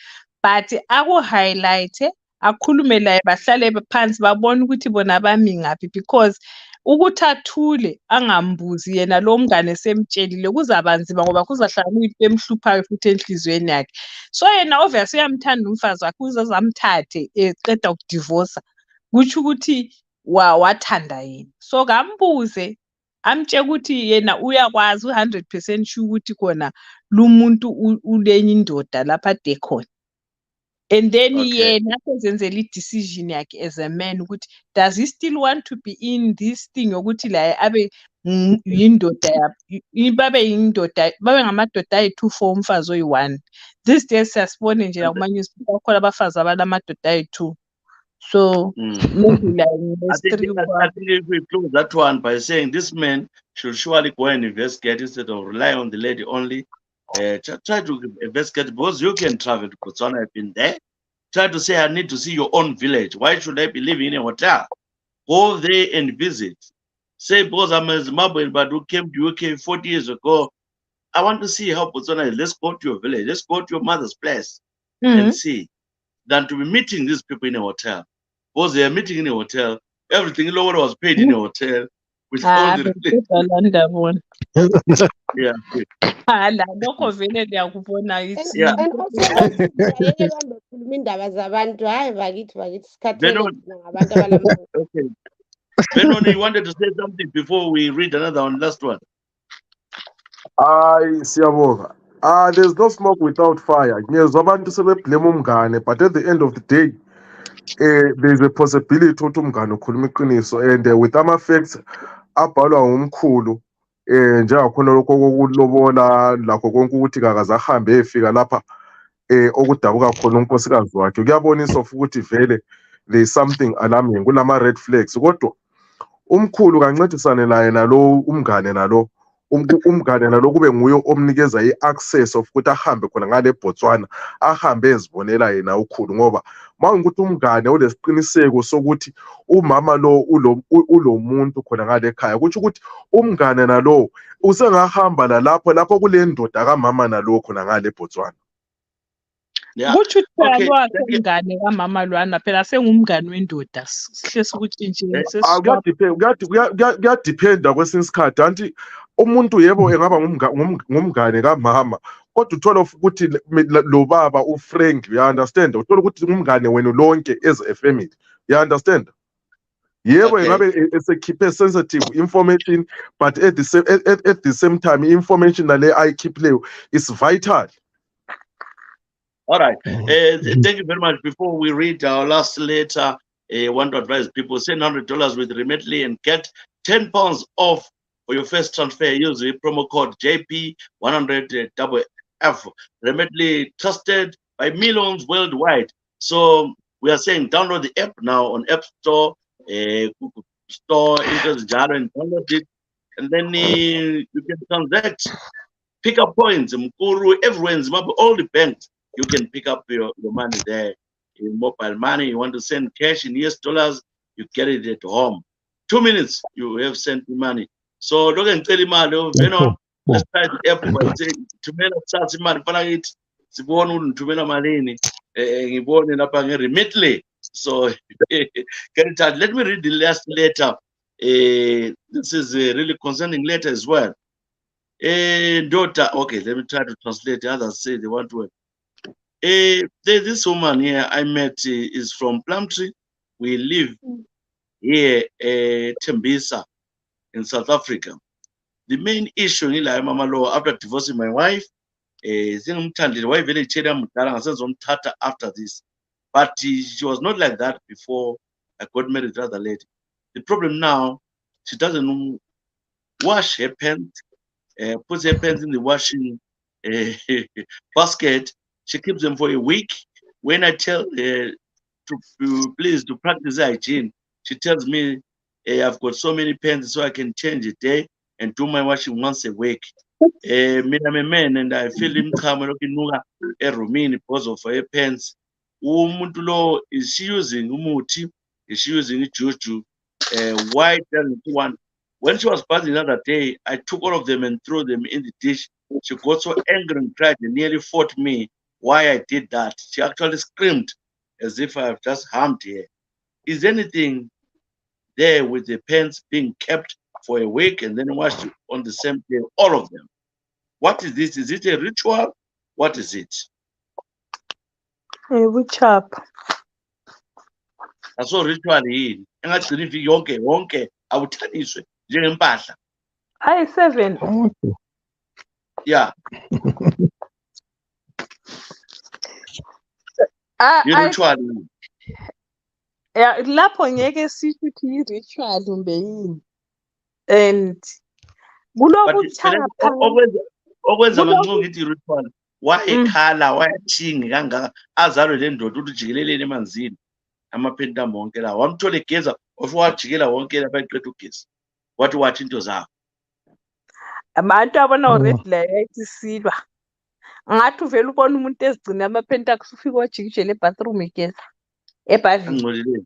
but aku-highlight akhulume laye bahlale phansi babone ukuthi bona bami ngaphi, because ukuthi athule angambuzi yena lo mngane esemtshelile kuzaba nzima ngoba kuzahlala kuyinto emhluphayo futhi enhliziyweni yakhe. So yena obviously uyamthanda umfazi wakhe uzaze amthathe eqeda ukudivorca kutsho ukuthi wathanda yena. So kambuze amtshela ukuthi yena uyakwazi 100% sure ukuthi kona lo muntu ulenye indoda lapha ade khona. And then yena sezenzela i-decision yakhe as a man ukuthi does he still want to be in this thing yokuthi la abe yindoda babe ngamadoda ayi-2 for umfazi oyi-1. This days siyasibona nje kuma-newspaper kukhona abafazi abanamadoda ayi-2. So maybe like I think if we close that one by saying this man should surely go and investigate instead of relying on the lady only. Try to investigate because you can travel to Botswana. I've been there. Try to say I need to see your own village. Why should I be living in a hotel? Go there and visit. Say because I'm a Zimbabwean but who came to UK 40 years ago. I want to see how Botswana is. Let's go to your village. Let's go to your mother's place and see. Than to be meeting these people in a hotel. Because they are meeting in a hotel. Everything Lord was paid in a hotel. With all the yeah. And also bakhuluma indaba zabantu hayi bakithi sikhathele ngabantu abalamandla. Okay. Benon, you wanted to say something before we read another one, last one. Siyabonga. There's no smoke without fire. Ngiyezwa abantu sebeblame umngane, but at the end of the day, there's a possibility ukuthi umngane ukhuluma iqiniso, and with ama-facts abhalwa ngumkhulu njengakhona lokho kokulobola lakho konke ukuthi kakaze ahambe efika lapha okudabuka khona unkosikazi wakhe kuyabonisa ukuthi vele there is something alarming, kulama red flags. Kodwa umkhulu kancedisane naye nalo umngane nalo umngane nalo kube nguye omnikeza i-access of ukuthi ahambe khona ngale Botswana ahambe ezibonela yena ukhulu, ngoba mawungukuthi umngane ulesiqiniseko sokuthi umama lo ulomuntu khona ngale ekhaya kuthi ukuthi umngane nalo usengahamba lapho kule ndoda kamama nalo khona ngale Botswana. Yeah. Kuthi uthando umngane kamama lwana phela sengumngane wendoda sihlese ukutshintsheni kuyadependa kwesinye isikhathi anti umuntu yebo engaba ngumngane kamama kodwa uthola ukuthi lo baba uFrank, you understand, uthola ukuthi umngane wenu lonke as a family, you understand. Yebo engabe esekhiphe sensitive information but at the same time information nale ayikeep leyo is vital. All right. Thank you very much. Before we read our last letter, I want to advise people send $100 with Remitly and get £10 off for your first transfer. Use the promo code JP100FF. Remitly trusted by millions worldwide. So we are saying download the app now on App Store, Google Store, and download it. and then you can transact, pick up points, Mkuru, everywhere in Zimbabwe, all the banks, you can pick up your money there. In mobile money, you want to send cash in US dollars, you get it at home. 2 minutes, you have sent the money. So look and tell him, let's try the app by saying, Tumela Sasi Mali, Panagit, Sibon, Tumela Malini, Gibon in remitly. So let me read the last letter. This is a really concerning letter as well. Daughter, okay, let me try to translate. The others say they want to. This woman here I met is from Plumtree. We live here, Tembisa, in South Africa. The main issue in Mama Law, after divorcing my wife, after this. But she was not like that before I got married to the other lady. The problem now, she doesn't wash her pants, puts her pants in the washing basket. She keeps them for a week. When I tell her to please to practice hygiene, she tells me, I've got so many pants so I can change a day and do my washing once a week. Mina I'm a man and I feel him come a room because of her pants. Umuntu lo, is she using umuti? Is she using juju? Why doesn't she want? When she was bathing the other day, I took all of them and threw them in the dish. She got so angry and cried and nearly fought me why I did that. She actually screamed as if I have just harmed her. Is anything there with the pants being kept for a week and then washed on the same day, all of them? What is this? Is it a ritual? What is it? Which up? That's all ritual yini. Engagcini iviki wonke awuthaniswe njengempahla. Hi 7. Yeah. I-ritual. Yeah, lapho ngeke sisho ukuthi i-ritual kumbe yini. And kulokuthapha okwenza kancane ngithi i-ritual. Wayekhala, wayathinga kangaka azalwe le ndoda ukuthi jikeleleni emanzini amapenta wonke la. Wamthola egeza wajikela wonke lapha eqeda ugesi. Wathi wathi into zakho. abantu abona already la yathi silwa. Ngathi uvela ubona umuntu ezigcina amapenta akhe ufika wajikijela ebathroom igeza. Ebhavini. Angcolile.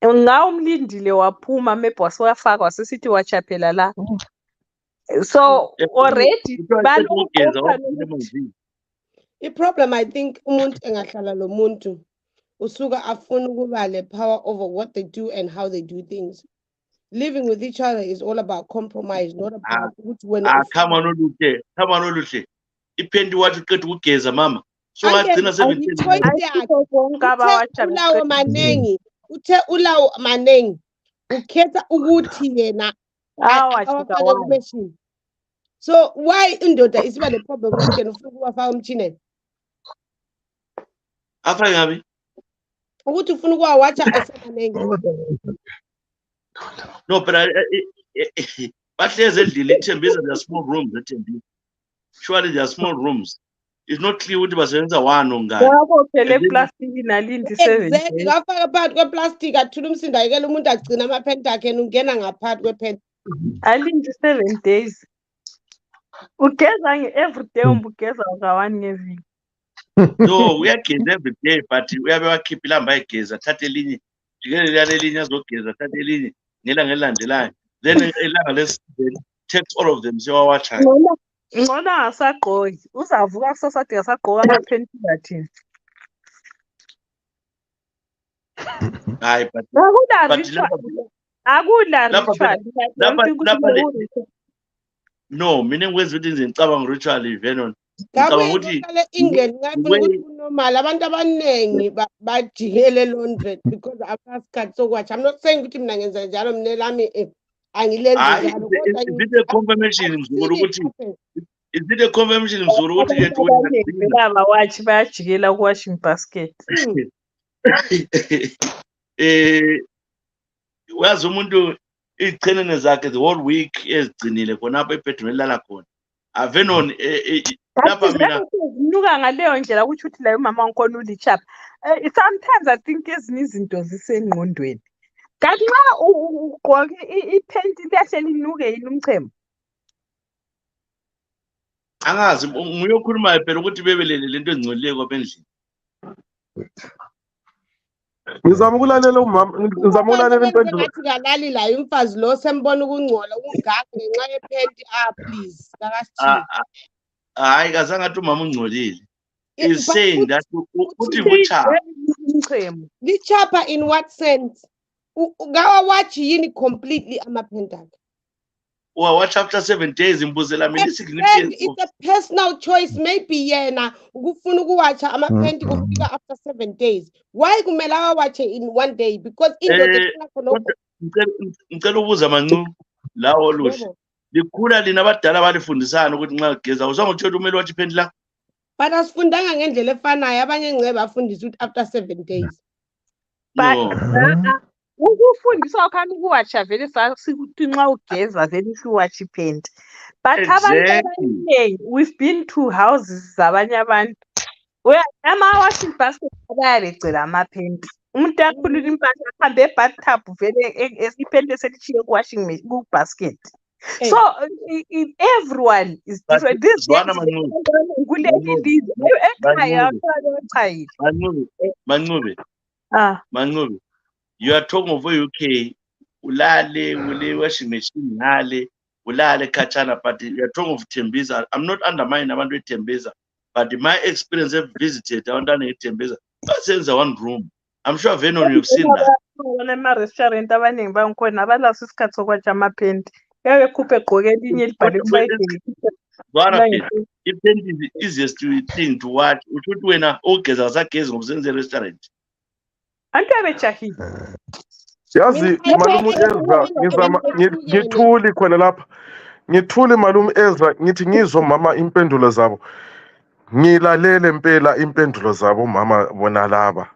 Ngawo umlindile waphuma mebhasi wafaka wasesithi wachaphela la. So already i-problem I think umuntu engahlala lo muntu usuka afuna ukuba le power over what they do and how they do things. Living with each other is all about compromise, not about ukuthi wena come on oluhle ipendi wathi uqeda ukugeza mama so wagcina 17 ulawo manengi uthe ulawo manengi ukhetha ukuthi yena so why indoda isiba le problem ukuthi yena ufuna ukuwafaka umchineni afake ngabi ukuthi ufuna ukuwawacha esemanengi. No, but bahlezi endlini ithembisa there are small rooms ethembisa. Surely there are small rooms. It's not clear ukuthi basebenza wani ongani. Wabophele plastic nalindi 7 days. Exactly. Ngafaka phakathi kweplastic athula umsindo ayekela umuntu agcina amapenti akhe ungena ngaphakathi kwepenti. Alindi 7 days. Ugeza every day umbugeza ka1 ngeviki. No, uyageza every day but uyabe wakhipha ilamba ayigeza thatha elinye jikelele elinye azogeza thatha elinye ngelanga elilandelayo then elanga lesibili takes all of them sewawacha. Ngona ngasagqoki uzavuka kusasa athi ngasagqoka amapenti lathini. Hayi but akula ritual. No, mina ngikwenza ukuthi ngicabanga ritual Venon. Ngicabanga ukuthi England ngathi ukuthi normal abantu abanengi bajikele laundry because abasikhathi sokwacha. I'm not saying ukuthi mina ngenza njalo mina lami angilenzi njalo kodwa is it a confirmation mzukulu ukuthi is it a confirmation mzukulu ukuthi yethu baba wathi bayajikela ku washing basket. Wazi umuntu iqhenene zakhe the whole week ezigcinile khonapha ebedroom elala khona. Avenon lapha mina nuka ngaleyo ndlela ukuthi uthi la umama wankona ulichapha. Sometimes I think ezinye izinto zisengqondweni. Kanti nxa ugqoke iphenti liyahle linuke yini umchemo? Angazi nguyokhulumayo phela ukuthi bebelele lento engcolileyo kwabendlini. Ngizama ukulalela umama, ngizama ukulalela impendulo. Ngathi kalali la umfazi lo sembona ukungcola ukungaga ngenxa yephenti please akasithini. Hayi kazange athi umama ungcolile. Is saying that uthi buchapha. Lichapha in what sense? Watch yini completely amaphenti akhe. Watch after 7 days imbuzela mina significance. It's a personal choice. Maybe yena ukufuna ukuwatcha amaphenti kufika after 7 days. Why kumele awatche in 1 day? Because indoda efuna khonokho. Ngicela ubuza mancu lawo luhle. Likhula lina abadala balifundisana ukuthi nxa ugeza uzange uthi umele wathi iphenti la. But asifundanga ngendlela efanayo abanye ngcebe bafundisa ukuthi after 7 days. No. Ukufundiswa khani ukuwatsha vele sasikuthi nxa ugeza vele uwatshe iphenti. But abantu abaningi we've been to houses zabanye abantu. Ama-washing basket bayabegcela amaphenti. Umuntu akhulula impahla ahambe ebathtub vele iphenti eselitshiye ku-basket. So everyone is different. This Manqube. You are talking of UK, ulale, washing machine, ulale, kachana, but you are talking of Tembisa. I'm not undermining abantu with Tembisa, but in my experience, I've visited, I don't know Tembisa. That's in one room. I'm sure Venom, you've seen that. Restaurant abaningi bangikhona abalaso isikhathi sokwatsha amaphenti. Yabekhuphe egqoke elinye elibhalwe kubayibheli. Iphenti is the easiest thing to watch. Uthi wena ugeza usageza ngokusenza restaurant. Antabechahile. Yazi malume Ezra ngizama ngithuli khona lapha. Ngithuli malume Ezra ngithi ngizwa mama impendulo zabo. Ngilalele impela impendulo zabo mama bona laba.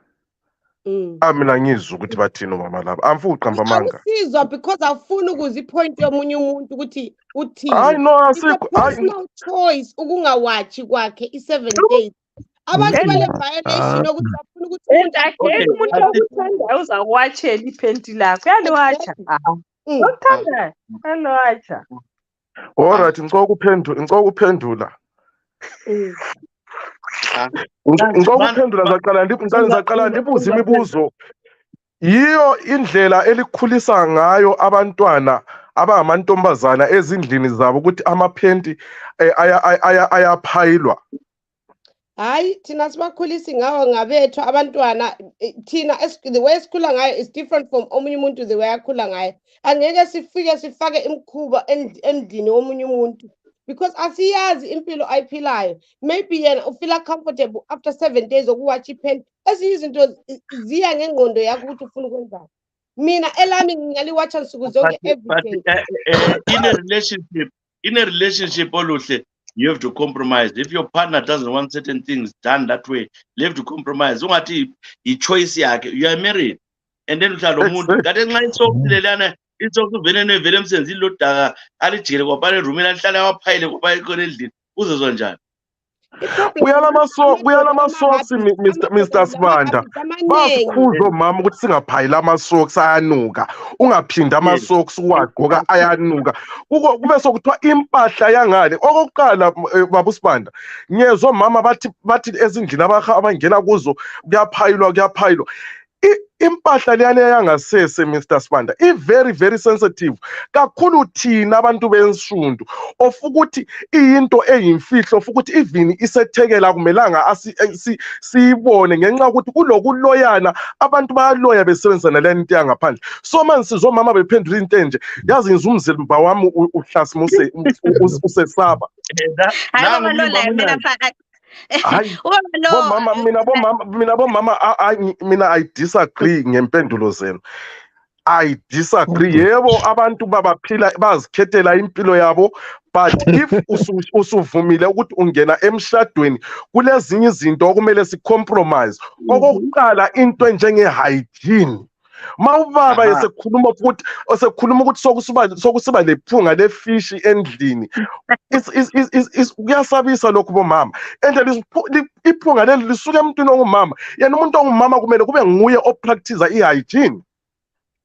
Mina ngizwa ukuthi bathini mama laba. Amfuthi qamba manga. Awusizwa because awufuna ukuzi point yomunye umuntu ukuthi uthini. Hayi no asikho. Personal choice ukungawatchi kwakhe i7 days. Abantu bale violation ukuthi bafuna ukuthi umuntu okuthandayo uzakwatshela iphenti lakho. Uyaliwatsha. Okuthandayo. Uyaliwatsha. Alright, ngicela ukuphendula. Ngicela ndibuza imibuzo. Yiyo indlela elikhulisa ngayo abantwana abangamantombazana ezindlini zabo ukuthi amaphenti ayaphayilwa. Hayi thina sibakhulisi ngawo ngabethu abantwana thina the way esikhula ngayo is different from omunye umuntu the way akhula ngayo. Angeke sifike sifake imkhuba endlini womunye umuntu because asiyazi impilo ayiphilayo. Maybe yena ufila comfortable after 7 days okuwatcha iphenti. Ezinye izinto ziya ngengqondo yakho ukuthi ufuna ukwenzani. Mina elami ngingaliwatcha nsuku zonke every day. In a relationship oluhle you have to compromise. If your partner doesn't want certain things done that way, you have to compromise. Ungathi i-choice yakhe, you are married. And then uhlala umuntu kanti nxa isokuzilelana isokuvele vele emsenzini lodaka alijikele kwapha erumini alihlala waphayile kwapha ekhona endlini uzezwa njani? Kuyalamasoksi Mr. Sibanda. Basikhuza omama ukuthi singaphayila amasoksi ayanuka. Ungaphinda amasoksi uwagqoka ayanuka. Kube sokuthiwa impahla yangale. Okokuqala baba Sibanda, ngiyezwa omama bathi ezindlini abangena kuzo kuyaphayilwa. Impahla leyana yangasese Mr. Sibanda very very sensitive kakhulu thina abantu bensundu ofukuthi into eyimfihlo ofukuthi even isethekela kumelanga siyibone ngenxa ukuthi kulokuloyana abantu bayaloya besebenzana le nto yangaphandle so manje sizomama bephendula into enje yazi ngizumzimba wami uhlasima usesaba hayi mina I disagree ngempendulo zenu. I disagree. Yebo abantu babaphila bazikhethela impilo yabo but if usuvumile ukuthi ungena emshadweni kulezinye izinto okumele sicompromise. Okokuqala into enjenge hygiene. Mawubaba esekhuluma ukuthi sokusiba lephunga lefishi endlini kuyasabisa lokho bomama endlela iphunga leli lisuka emntwini ongumama yena umuntu ongumama kumele kube nguye opractice ihygiene.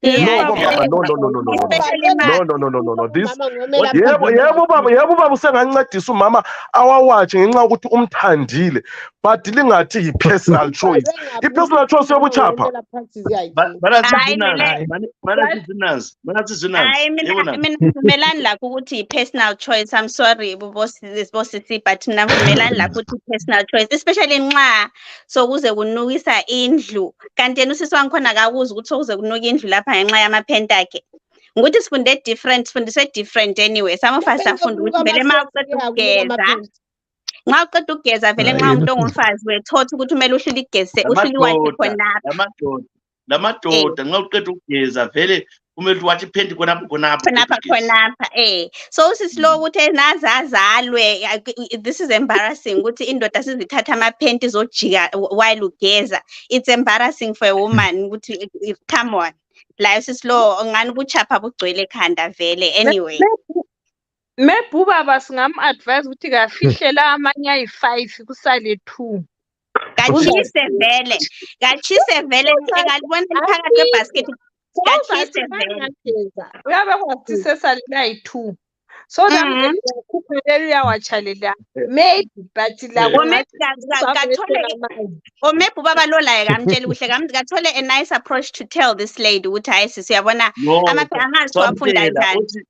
Yeah, No, vele baba, no. especially No. This umama ngomela yebo baba usengancedisa umama awawatshe ngenxa ukuthi umthandile, but lingathi yi-personal choice. I-personal choice yobuchapha. hayi vele hayi Yebo mina ngivumelani lakho ukuthi i-personal choice. I'm sorry bosisi, but mina ngivumelani lakho ukuthi i-personal choice, especially nxa sokuze kunukisa indlu, kanti yena usisi wangikhona akakuzi ukuthi sokuze kunuka indlu lapha ngenxa yamaphenti akhe. Ngukuthi sifundiswe different anyway. Some of us safunda ukuthi vele ma uqeda ukugeza vele nxa umuntu ongumfazi wethotha ukuthi kumele uhlule igeze uwathi khonapha. Lamadoda nxa uqeda ukugeza vele kumele wathi iphenti khonapha. So usisi lo ukuthi naze azalwe, this is embarrassing ukuthi indoda sizithatha amaphenti izojika while ugeza. It's embarrassing for a woman ukuthi come on. La usisi lo ngani ubuchapha bugcwele ekhanda vele anyway. Maybe ubaba singam-advise ukuthi kafihle la amanye ayi-5 kusale 2. Kachise vele engalibona liphakathi kwebhasiketi. Kachise vele uyabe kwathi sesalela yi-2, so that ukhuphelele uyawatshalela maybe but la or maybe ubaba lo laye kamtshela kuhle kathole a nice approach to tell this lady ukuthi hayi sisi uyabona amaphepha angazi wafunda njani.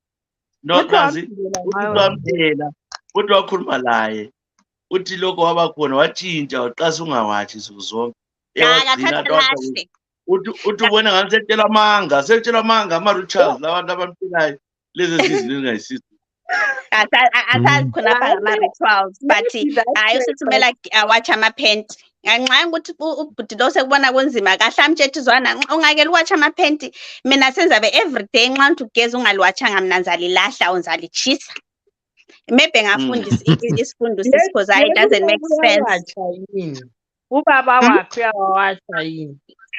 Uthi wakhuluma laye uthi lokho wabakhona watshintsha waqasa ungawatshi nsuku zonke. Uthi ubona ngani setshela amanga ama-Richards labantu abamphelayo lezi zizwe ezingayisizo. Asazi khonapha ngama-rituals but hayi usithi kumele awatshe amaphenti. Nganxa ukuthi ubhuti lo sekubona kunzima kahle amtshela izwana ungakele uwatshe amaphenti, mina senzabe everyday nxa uthi ugeza ungaliwatshanga mina nzalilahla or nzalitshisa. Maybe ngafundisa isifundo sisi because it doesn't make sense. Ubaba wakhe uyawawatsha yini?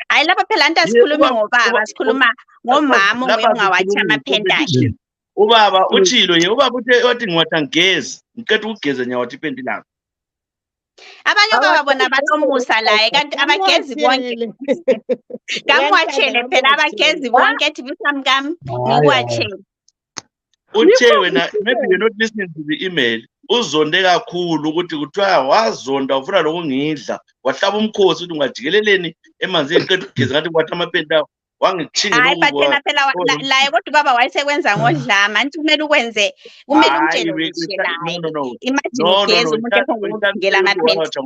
Hayi lapha phela anti asikhulumi ngobaba, sikhuluma ngomama ongawatsha amaphenti akhe. Ubaba utshilo ubaba wathi ngiwathi ngigeza ngiqeda ukugeza ngiyawathi iphenti lami. Abanye obaba bona batomusa laye kanti abagezi bonke. Kamwatshele phela abagezi bonke ethi bisamkami ngikwatshele. Uthe wena maybe you're not listening to the email. Uzonde kakhulu ukuthi kuthiwa wazonda ufuna lokungidla wahlaba umkhosi ukuthi ungajikeleleni emanzini eqeda ukugeza kanti kwathi amaphenti akho wangichinga hayi bathena phela laye kodwa ubaba wayesekwenza ngodlama anti kumele umtshele ukuthi laye imagine ugeza umuntu ekongela amaphenti.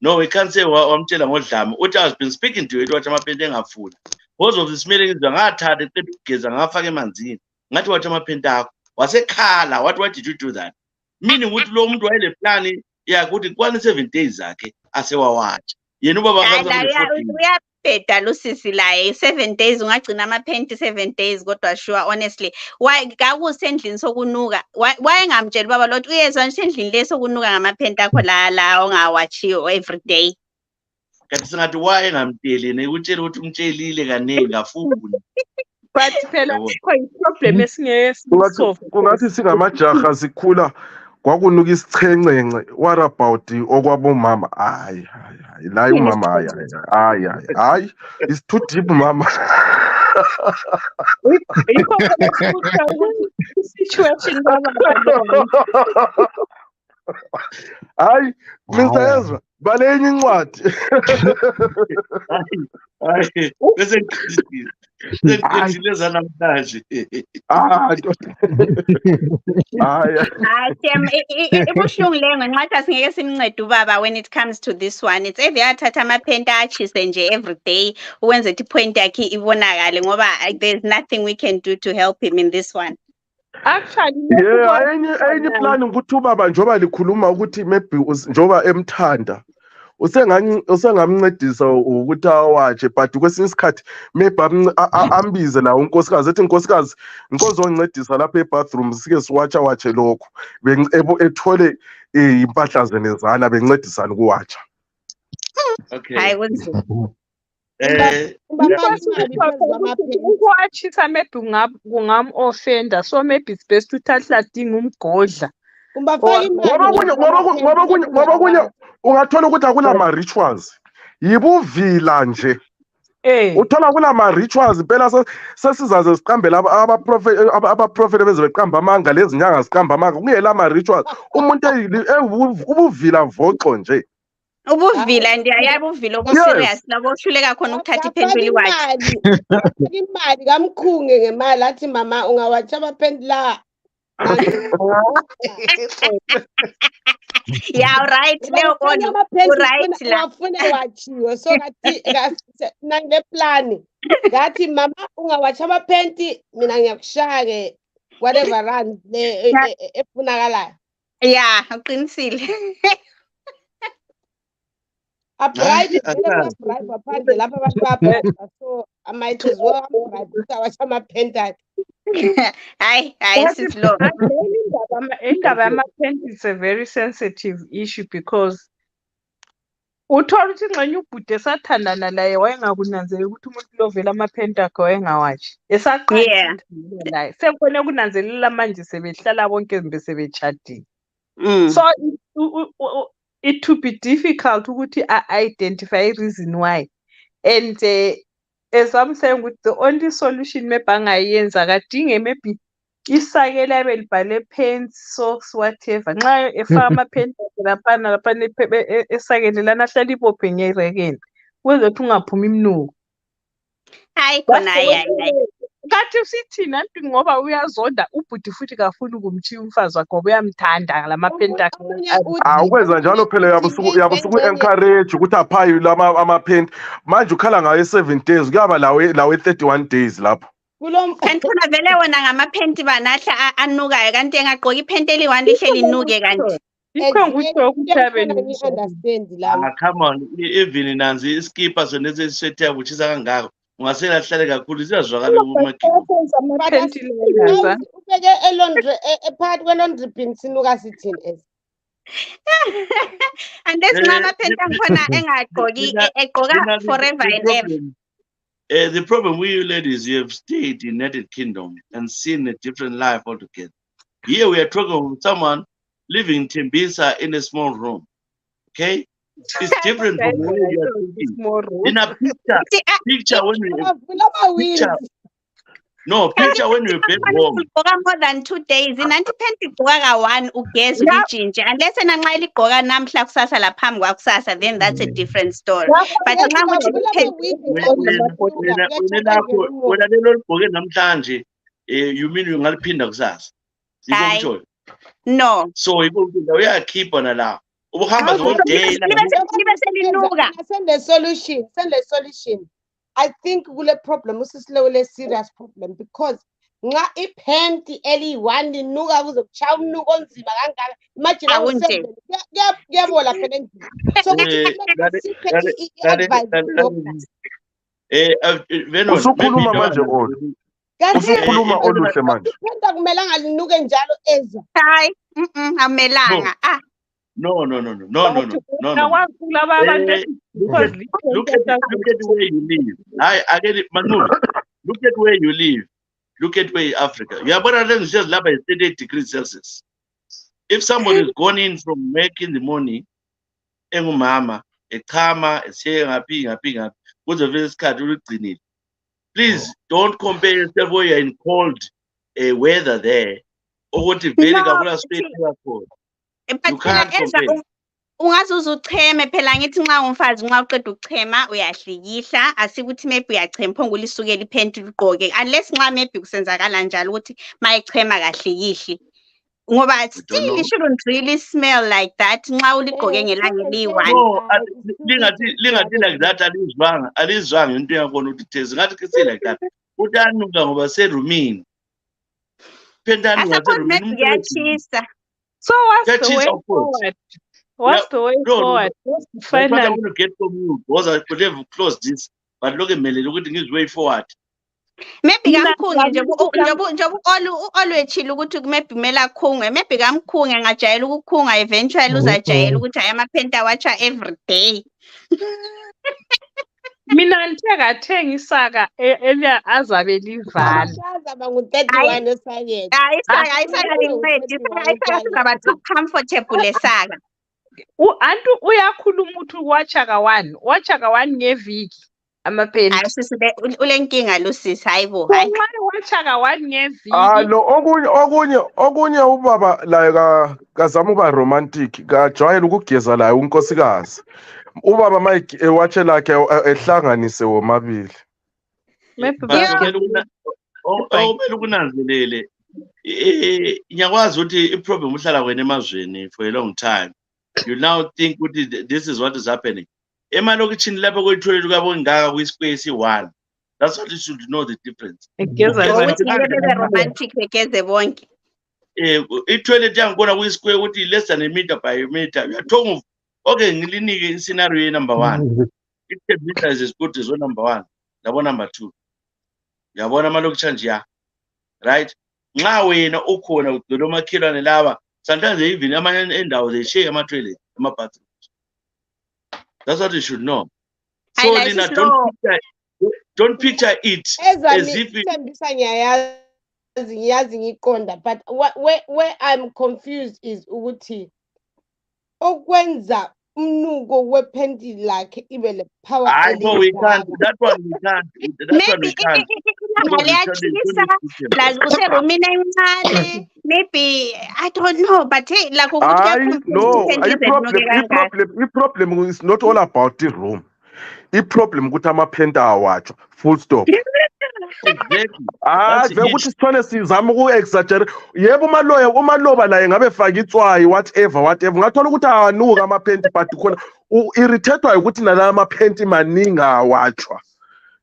No, we can't say wamtshela ngodlama. Uthi has been speaking to you ukuthi amaphenti engafuni because of the smelling izwa ngathatha eqeda ukugeza ngafaka emanzini ngathi wathi amaphenti akho wasekhala wathi why did you do that, meaning ukuthi lo muntu wayele plan yakuthi kwani 7 days zakhe asewawatsha yena ubaba uyabheda lusisi laye 7 days ungagcina amaphenti 7 days kodwa sure honestly kakusendlini sokunuka wayengamtshela ubaba lothi uyezwa nje endlini lesokunuka ngamaphenti akho la ongawatshiyo every day. Kanti singathi wayengamtsheli ukutshela ukuthi umtshelile kaningi afuni. But phela problem esingeke sisolve kungathi singamajaha sikhula kwakunuka isichencence. What about okwabomama? Hayi la umama hayi it's too deep mama. Situation hayi Mr. Ezra balenye incwadi. Hayi bese ngiqedile zanamhlanje. Ibuhlungu le ngenxa singeke simncede ubaba when it comes to this one. It's either athatha amaphenti achise nje every day ukwenza ukuthi point yakhe ibonakale ngoba there's nothing we can do to help him in this one. Actually enye plan ukuthi ubaba njoba likhuluma ukuthi maybe njoba emthanda usengamncedisa ukuthi awatshe but kwesinye isikhathi maybe ambize la unkosikazi ethi nkosikazi inkonzo ongincedisa lapha ebathroom sike siwatshe lokho ethole impahla zenezana bencedisana ukuwatsha. Okay. Hayi kunzima. Ukuwatshisa maybe kungam-offenda, so maybe it's best ukuthi adinga umgodla. Ngoba kunye ungathola ukuthi akuna ma-rituals yibuvila nje uthola kulama rituals phela sesizaze siqambele abaprofeti beze beqamba amanga lezi nyanga siqamba amanga kuyela ama rituals umuntu ubuvila voxo nje ubuvila ndiyayazi ubuvila obuserious labo ohluleka khona ukuthatha iphenduli iwatch imali kamkhunge ngemali athi mama ungawatsha amapenti la yeah right leo Olu right la wafuna wachiwe so kathi nangile plan ngathi mama ungawatsha amapenti mina ngiyakushaya whatever runs le efunakalayo yeah uqinisile abribe abribe aphandle lapha abantu babheka so I might as well abribe usawatsha amapenti hayi sisilo indaba yamapenti is a very sensitive issue because uthola ukuthi ngxenye ubhude esathandana laye wayengakunanzelela ukuthi umuntu lovela amapenti akhe wayengawatshi esaqala laye sekubone kunanzelela manje sebehlala bonke sebetshadile so it to be difficult ukuthi identify reason why and as I'm saying with the only solution maybe angayenza kadinge maybe isakela abe libhale pants socks whatever nxa efaka amapants laphana esakelelana ahlala ibophe ngerekeni kwezothi ungaphumi imnuko hayi khona kathi usithina nti ngoba uyazonda ubhuti futhi kafuni ukumtshiya umfazi wakhe ngoba uyamthanda lamapenti akhe ukwenza njalo phela yabusuku encourage ukuthi aphayi lama amapenti manje ukhala ngayo 7 days kuyaba lawe 31 days lapho kanti khona vele wona ngamapenti banahla anukayo kanti engagqoka ipenti eli-1 lihle linuke kanti come on even nanzi iskipa sona esesithetha kuchisa kangako ungasela hlale kakhulu siyazwakala amapenti ubeke elondre ephakathi kwelondre bin sinuka sithini unless amapenti akhona engagqoki egqoka forever and ever. The problem with you ladies, you have stayed in United Kingdom and seen a different life altogether. Here we are talking with someone living in Tembisa in a small room. Okay? It's different from where you are sitting. In a picture when you back home. More than 2 days. Inanti penti gqoka ka1 ugeza ujinje unless nanxa eligqoka namhla kusasa laphambi kwakusasa then that's a different story. But nxa wena lelo ligqoke namhlanje you mean ungaliphinda kusasa? Yiko no. So yiko uyakhipha nala. Ubuhamba the whole day send the solution. I think kule problem usisilewe serious problem because nxa ipenti eli1 linuka kuzokuchaya umnuko onzima kangaka imagine kuyabola phela endlini so usukhuluma manje usukhuluma oluhle manje ipenti akumelanga linuke njalo Ezra hayi amelanga No. Look at where you live. I get it, Manu. Look at where you live. Look at where Africa. You are just lab at 38 degrees Celsius. If somebody is gone in from making the money, mama, a karma, a saying happy, what's a very scarred please don't compare yourself where you're in cold weather there. Or what if ungazuza ucheme phela ngithi nxa umfazi nxa uqeda ukuchema uyahlikihla asikuthi maybe uyachema phongula isukela ipenti ligqoke unless nxa maybe kusenzakala njalo ukuthi mayichema kahlikihli ngoba still it shouldn't really smell like that nxa uligqoke ngelanga eli1 no lingathi like that alizwanga into yakhona ukuthi thezi ngathi kisi like that utanuka ngoba serumini pentani ngiyachisa. So what's the way forward? What's the way forward? What I want to get from you because I could have closed this, but look at me, look at his way forward. Maybe kamkhunge nje alwechile ukuthi maybe kumele akhungwe maybe kamkhunge ngajayela ukukhunga eventually uzajayela ukuthi aya amapenti awatsha every day. Mina ngithenga isaka elia azabe livala. Azaba ngu31 esakeni. Isaka lincede isaka sizaba too comfortable esaka. Antu uyakhuluma ukuthi wacha ka1 ngeviki. amaphenti Hayi sisi ule nkinga Lusisi hayibo so hayi. nxa watsha ka-1 ngeviki lo okunye ubaba laye kazama uba romantic kajwayele ukugeza laye unkosikazi ubaba ewatshe lakhe ehlanganise womabili. maybe But bageza okumele ukunanzelele ngiyakwazi ukuthi i-problem uhlala wena emazweni for a long time. You now think ukuthi this is what is happening. Emalokitshini lapho kuyitholela ukabo ngaka kwi-space 1. That's what you should know the difference. egeza Ugeza Ukuthi ngeke ngaphandle bebe romantic begeze bonke. i-toilet yangikhona kwi-square ukuthi less than a meter by a meter. You are talking of okay ngilinike i-scenario number 1. I-10 meters is as good as number 1. Yabo number 2. Yabona amalokitshana nje ya. Right? Nxa wena ukhona ugcwele omakhelwane laba sometimes even amanye endawo they share ama-toilet ama-bathrooms. That's what you should know. So Hayi Lina, la don't picture it Ezra as if Thembisa ngiyazi ngiqonda, but where I'm confused is ukuthi okwenza umnuko wephenti lakhe ibe le power we can't. elingaka. That one we can't. That one we maybe can't. ilanga liyatshisa lazi kuserumini encane maybe I don't know but hey like ukuthi No, kangaka. i-problem is not all about the room. I-problem ukuthi amaphenti awatshwa full stop. Exactly. Vele ukuthi sithole sizama uku-exaggerate. Yebo umaloba laye ngabe faka itswayi whatever ngathola ukuthi awanuka amaphenti but khona irritated ukuthi nala amaphenti maningi awatshwa.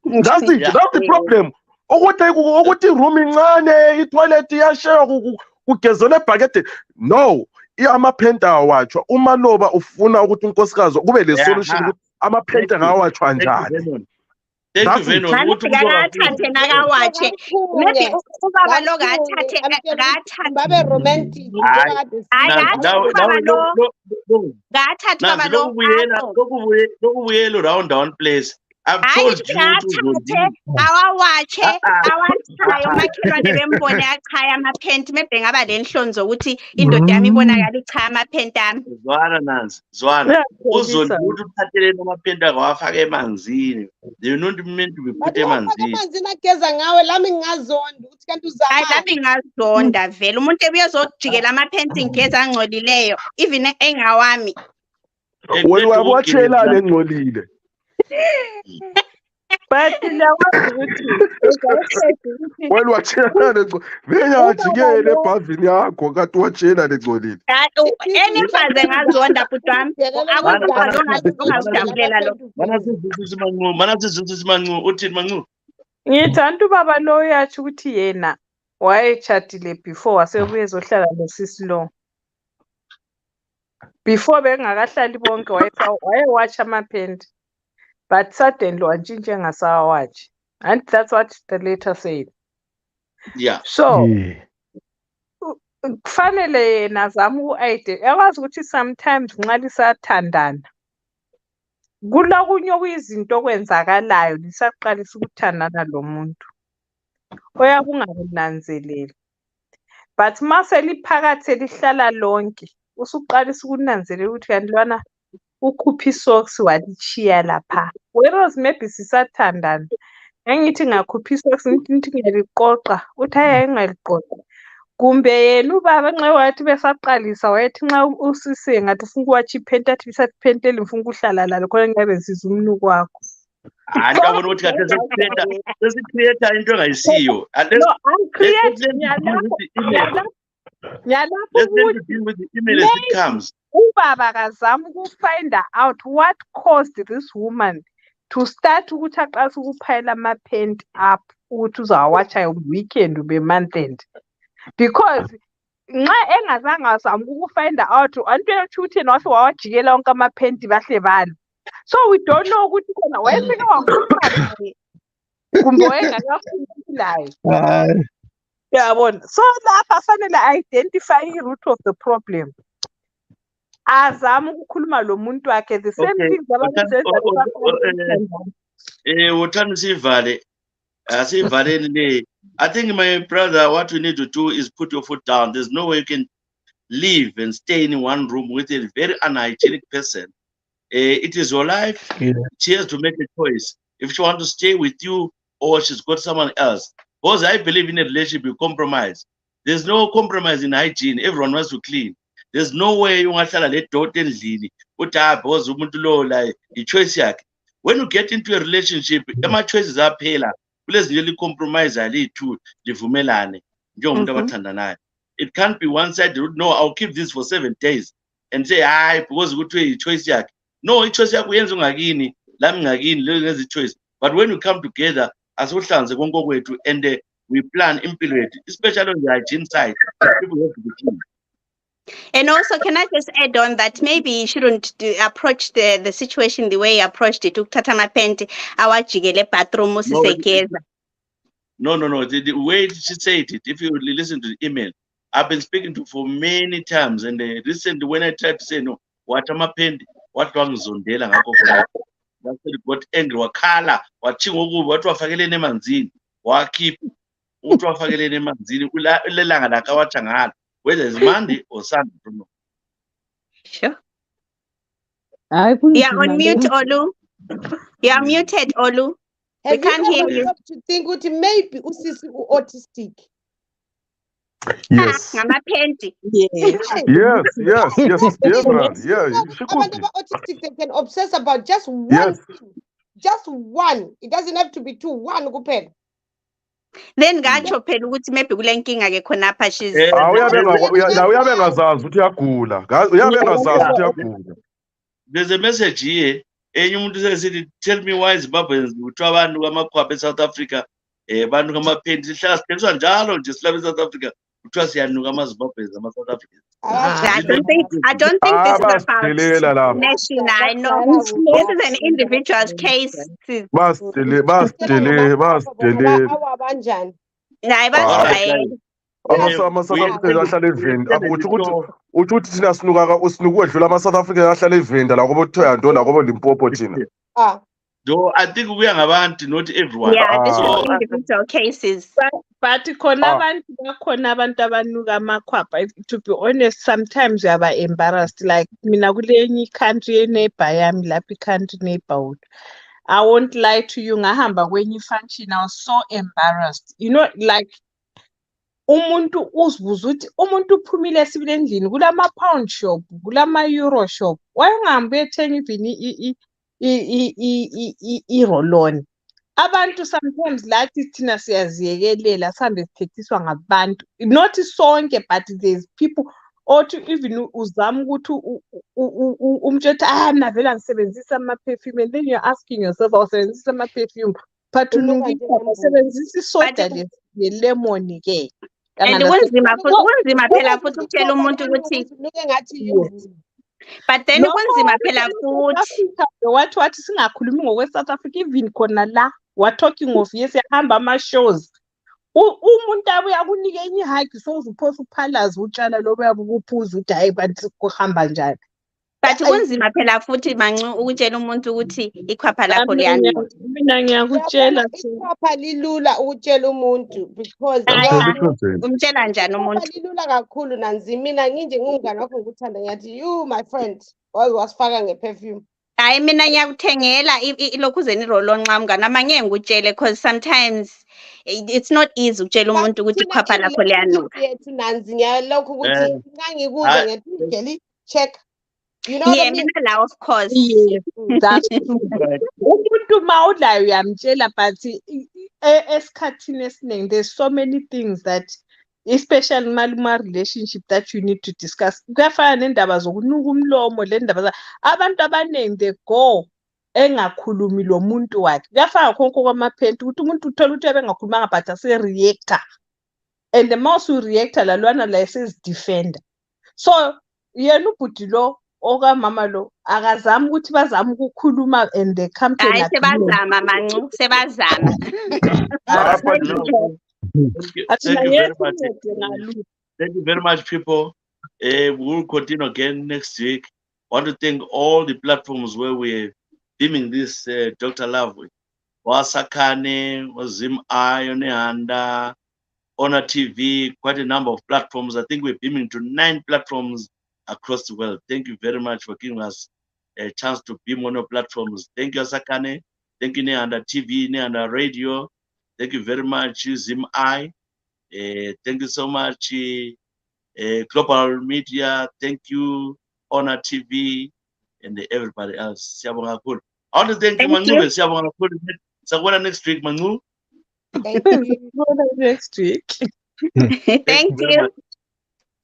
That's the problem. Ukuthi room incane i-toilet iyashare kugezela ebhakede. No, amaphenti awatshwa. Umaloba ufuna ukuthi unkosikazi kube le solution ukuthi amaphenti angawatshwa njani. Thank you, Venom. Akathathe nakawatshe maybe ubaba lo akathathe babe romantic lokubuyela around one place. I've told you akathathe awawatshe awachaye umakhelwane bembone achaya amaphenti maybe ngaba lenhlonzo ukuthi indoda yami ibonakala ichaya amaphenti ami. Zwana uzodla ukuthi uthatheleni amaphenti akawafaka emanzini. They not meant to be put emanzini. Amanzini ageza ngawe lami ngingazonda ukuthi kanti uzama. Hayi lami ngazonda vele umuntu ebuyozojikela amaphenti ngigeza angcolileyo even engawami. Wena wabothelane engcolile. but ngiyakwazi ukuthi Wena wathelane bengajikele ebhavini yakho kanti wathelane engcolile. Enifaze ngazonda futhi wami ongazijabulela lo. Mana sizuzisa mancu uthini mancu? ngithanda ubaba lo uyatsho ukuthi yena wayetshadile before wasebuye ezohlala nosisi lo before bengakahlali bonke wayewatsha amaphenti but suddenly wantshintshwa engasawawatshi and that's what the letter said. Yeah. So kufanele yena azame yakwazi ukuthi sometimes nxa lisathandana kulokunye okuyizinto okwenzakalayo lisaqalisa ukuthandana lo muntu oyakungakunanzeleli but mase liphakathi selihlala lonke usuqalisa ukunanzelela ukuthi kanti lwana ukhupha isocks walichiya lapha whereas maybe sisathandana engithi ngakhupha isocks ngithi ngiyaliqoqa uthi hayi ngingaliqoqa kumbe yena ubaba nxa wathi besaqalisa wayethi nxa usise ngathi ufuna ukuwatsha iphenti athi bisaphenteli ngifuna ukuhlala lalo khona ngingabe nsiza umnuko wakho. Angabona ukuthi kade sesicreate into engayisiyo. Let's deal with the email as it comes. Ubaba kazama ukufind out what caused this woman to start ukuthi aqalisa ukuphayela amaphenti up ukuthi uzawatsha weekend ube month end because nxa engazange azama ukufind out anto yathi ukuthi yena wahle wawajikela wonke amaphenti bahle balo so we don't know ukuthi khona wayefika wakhupha kumbe wayengakakhuphi yabona so lapha fanele identify i-root of the problem azama ukukhuluma lo muntu wakhe the same things uthanda sivaleni le. I think my brother, what we need to do is put your foot down. There's no way you can live and stay in one room with a very unhygienic person. It is your life. Yeah. She has to make a choice. if she wants to stay with you or she's got someone else. Because I believe in a relationship, you compromise. There's no compromise in hygiene. Everyone wants to clean. There's no way you want to let daughter because umuntu lo like choice yakhe. When you get into a relationship, my choices are phela. Let's really compromise two livumelane njengomuntu abathandanayo. It can't be one sided. No, I'll keep this for 7 days and say because kuthiwe choice yakhe. No, i-choice yakho uyenza ungakini, lami ngakini, leyo ngenza i-choice. But when we come together, asihlanze konke kwethu and we plan impilo yethu, especially on the hygiene side, people have to be clean. And also, can I just add on that maybe you shouldn't approach the situation the way you approached it. Ukuthatha amapenti awajikele bathroom usisegeza. No. The way she said it, if you listen to the email, I've been speaking to for many times, and recently when I tried to say no, what amapenti, what wangizondela ngakho khona. That's why got angry, wakhala, wachinga ukuba wathi wafakelene emanzini, wakhipha ukuthi wafakelene emanzini kulelanga lakhe awatsha ngalo. Whether it's Monday or Sunday, I don't know. Sure. You're on mute, Olu. You're muted, Olu. We can't hear you. To think that maybe usisi autistic. Yes. Ngamapenti. Yes, Ezra. Yeah, she could be. Autistic, they can obsess about just one thing. Just one. It doesn't have to be two. One kuphela. Then ngatsho phela ukuthi maybe kule nkinga ke khonapha she's uyabengazazi ukuthi uyagula. Uyabengazazi ukuthi uyagula. There's a message here. Enye umuntu sesithi tell me why Zimbabweans kuthiwa abantu kamakhwapha eSouth Africa abantu kamapenti sihlala sithengiswa njalo nje silapha eSouth Africa kuthiwa siyanuka amaZimbabweans ama-South Africans. I don't think this is about nation. I know this is an individual's case. Basdele. Ama-South African ahlala evenda. Uthi thina sinuka ukwedlula ama-South African ahlala evenda la kobo Thoyando la kobo Limpopo thina. Though I think we are abantu, not everyone. Yeah, this is individual cases. But khona abantu abanuka amakhwapha. To be honest, sometimes you are embarrassed. Like mina kule country neighbor yami lapha country neighborhood. I won't lie to you. Ngahamba kwenye function, I was so embarrassed. You know, like umuntu uzibuza ukuthi umuntu uphumile esibile endlini kulama pound shop, kulama euro shop. Wayengahambe ethenga i-roll-on. Abantu sometimes lathi thina siyaziyekelela sihambe sithethiswa ngabantu. Not sonke, but there's people othi even uzama ukuthi umtshela mina vele ngisebenzisa ama-perfume, and then you're asking yourself awusebenzisa ama-perfume but usebenzisa isoda le-lemon ke. And kunzima phela futhi ukutshela umuntu ukuthi but then kunzima phela futhi wathi singakhulumi ngokwe-South Africa, even khona la we're talking of yes yahamba ama-shows umuntu abuya kunike enye ihagi sowuzuphosa uphalaza utshana lobo uyabukuphuza ukuthi hayi bantu kuhamba njani. But kunzima phela futhi mancu ukutshela umuntu ukuthi ikhwapha lakho liyanuka. Mina ngiyakutshela ikhwapha lilula ukutshela umuntu because umtshela njani umuntu lilula kakhulu nanzi. Mina nginje ngumngane wakho ngikuthanda ngiyathi you my friend wasifaka ngeperfume. Hayi mina ngiyakuthengela ilokhuzeni i-roll-on nxa mngane ama ngeke ngikutshele because sometimes it's not easy ukutshela umuntu ukuthi ikhwapha lakho liyanuka. Yethu nanzi ngiyalokho ukuthi nxa ngikuza ngiyathi geli check. You know yeah, mina la of course. Yes, that's true. Umuntu mawudlayo uyamtshela but esikhathini esiningi there's so many things that especially maluma relationship that you need to discuss. Kuyafana nendaba zokunuka umlomo le ndaba abantu abaningi they go engakhulumi lo muntu wakhe. Kuyafana konke kwamaphenti ukuthi umuntu uthola ukuthi ebengakhulumanga but ase reactor and the more you reactor lalwana la says defender. So yena ubhuti lo okamama lo akazama ukuthi bazama ukukhuluma and they come to an agreement. Sebazama mancu sebazama. Thank you very much, people. We will continue again next week. I want to thank all the platforms where we're beaming this Dr. Love. Wasakane, Wazim Ionehanda, Honor TV, quite a number of platforms. I think we're beaming to 9 platforms across the world. Thank you very much for giving us a chance to beam on your platforms. Thank you, Sakane. Thank you, under TV, under radio. Thank you very much, Zim I. Thank you so much, Global Media. Thank you, Honor TV, and everybody else. Siyabonga kakhulu. I want to thank you, Thank Mangube. you. Siyabonga kakhulu. Sakubona next week, Mangu. Thank you. Next week. Thank Thank you very you. much.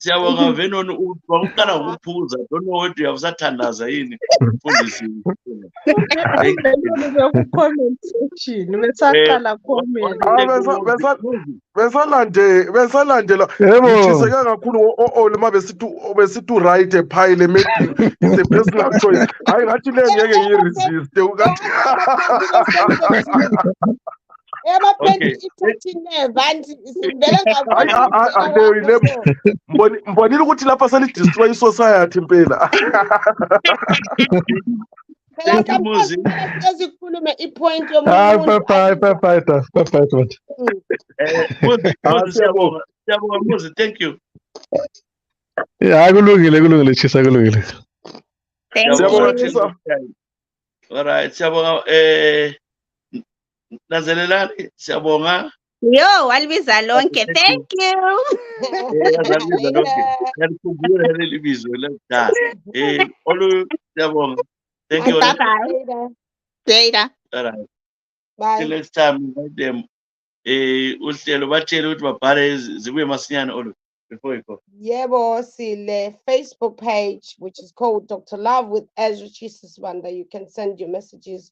Siyabonga Venon ukuqala ukuphuza. Don't know what you have sathandaza yini. Mfundisi. Thank you. Comment section. Besaqala comment. besalandela Yebo. ngitshiseke kakhulu oma besithi right ephile maybe it's a personal choice hayi ngathi le ngeke ngiyiresiste ngathi Eyamaphendula ithathile vanti sivele mbonile ukuthi lapha selidestroy i-society impela Thank you, Muzi. sikhulume ipoint Hayi yomuntu bye. Muzi, siyabonga Muzi. Thank you. Ya kulungile Tshisa kulungile. Thank Siyabonga, you. Tshisa. All right, siyabonga. Nanzelelani, siyabonga. Yo, walibiza lonke. Thank you. Yazalibiza lonke. Yalikhumbula leli bizo lakudala. Olu siyabonga. Thank you. Bye bye. Later. All right. Bye. Till next time, invite them. Uhlelo batshele ukuthi babhale zibuye masinyane Olu before you go. Yebo, sile Facebook page, which is called Dr. Love with Ezra Tshisa Sibanda. You can send your messages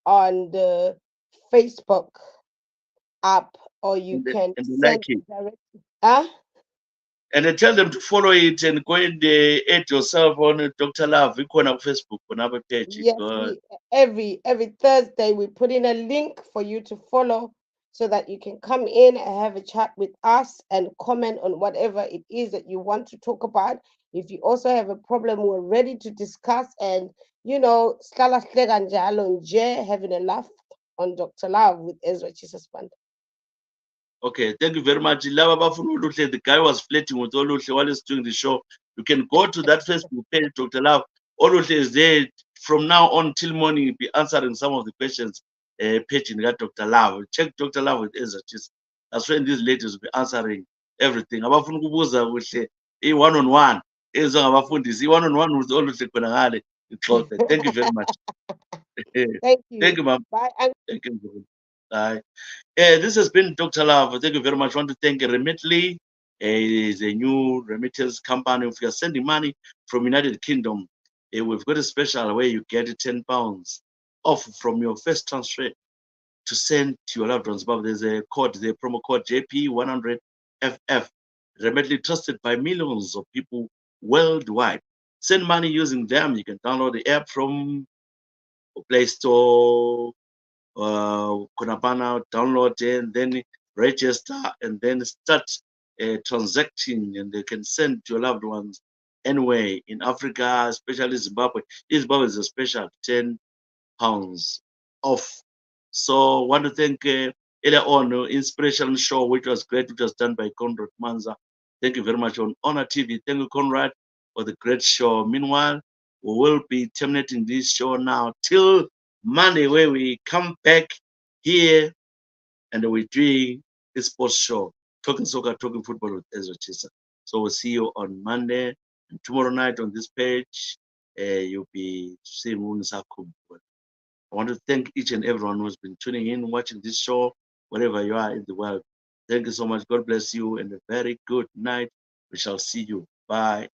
on the Facebook app, or you can and they send like it. directly. Huh? And I tell them to follow it and go in there, add yourself on Dr. Love. We on Facebook on our page. Yes, every Thursday we put in a link for you to follow, so that you can come in and have a chat with us and comment on whatever it is that you want to talk about. If you also have a problem, we're ready to discuss, and sihlala sihleka njalo nje, having a laugh on Dr. Love with Ezra Tshisa Sibanda. Okay, thank you very much. Lava bafuna Oluhle, the guy was flirting with Oluhle while he's doing the show. You can go to that Facebook page, Dr. Love. Oluhle is there from now on till morning. He'll be answering some of the questions. Paging that Dr. Love. Check Dr. Love with Ezra Tshisa. That's when these ladies will be answering everything. Abafuna ukubuza kuhle one-on-one. Ezwa ngabafundisi one-on-one with Oluhle khona ngale. Thank you very much. Thank you. Thank you, ma'am. Bye. Thank you. Bye. This has been Dr. Love. Thank you very much. I want to thank Remitly. It's a new remittance company. If you're sending money from United Kingdom, we've got a special where you get £10 off from your first transfer to send to your loved ones. But there's a code, the promo code JP100FF. Remitly trusted by millions of people worldwide. Send money using them. You can download the app from Play Store, Konapana, download and then register and then start transacting, and they can send to your loved ones anywhere in Africa, especially Zimbabwe. Zimbabwe is a special £10 off. So I want to thank earlier on inspirational show, which was great, which was done by Conrad Manza. Thank you very much on Honor TV. Thank you, Conrad, for the great show. Meanwhile, we will be terminating this show now till Monday, where we come back here and we're doing this sports show, talking soccer, talking football with Ezra Tshisa. So we'll see you on Monday, and tomorrow night on this page, you'll be seeing Unisakum. I want to thank each and everyone who's been tuning in, watching this show, wherever you are in the world. Thank you so much. God bless you, and a very good night. We shall see you. Bye.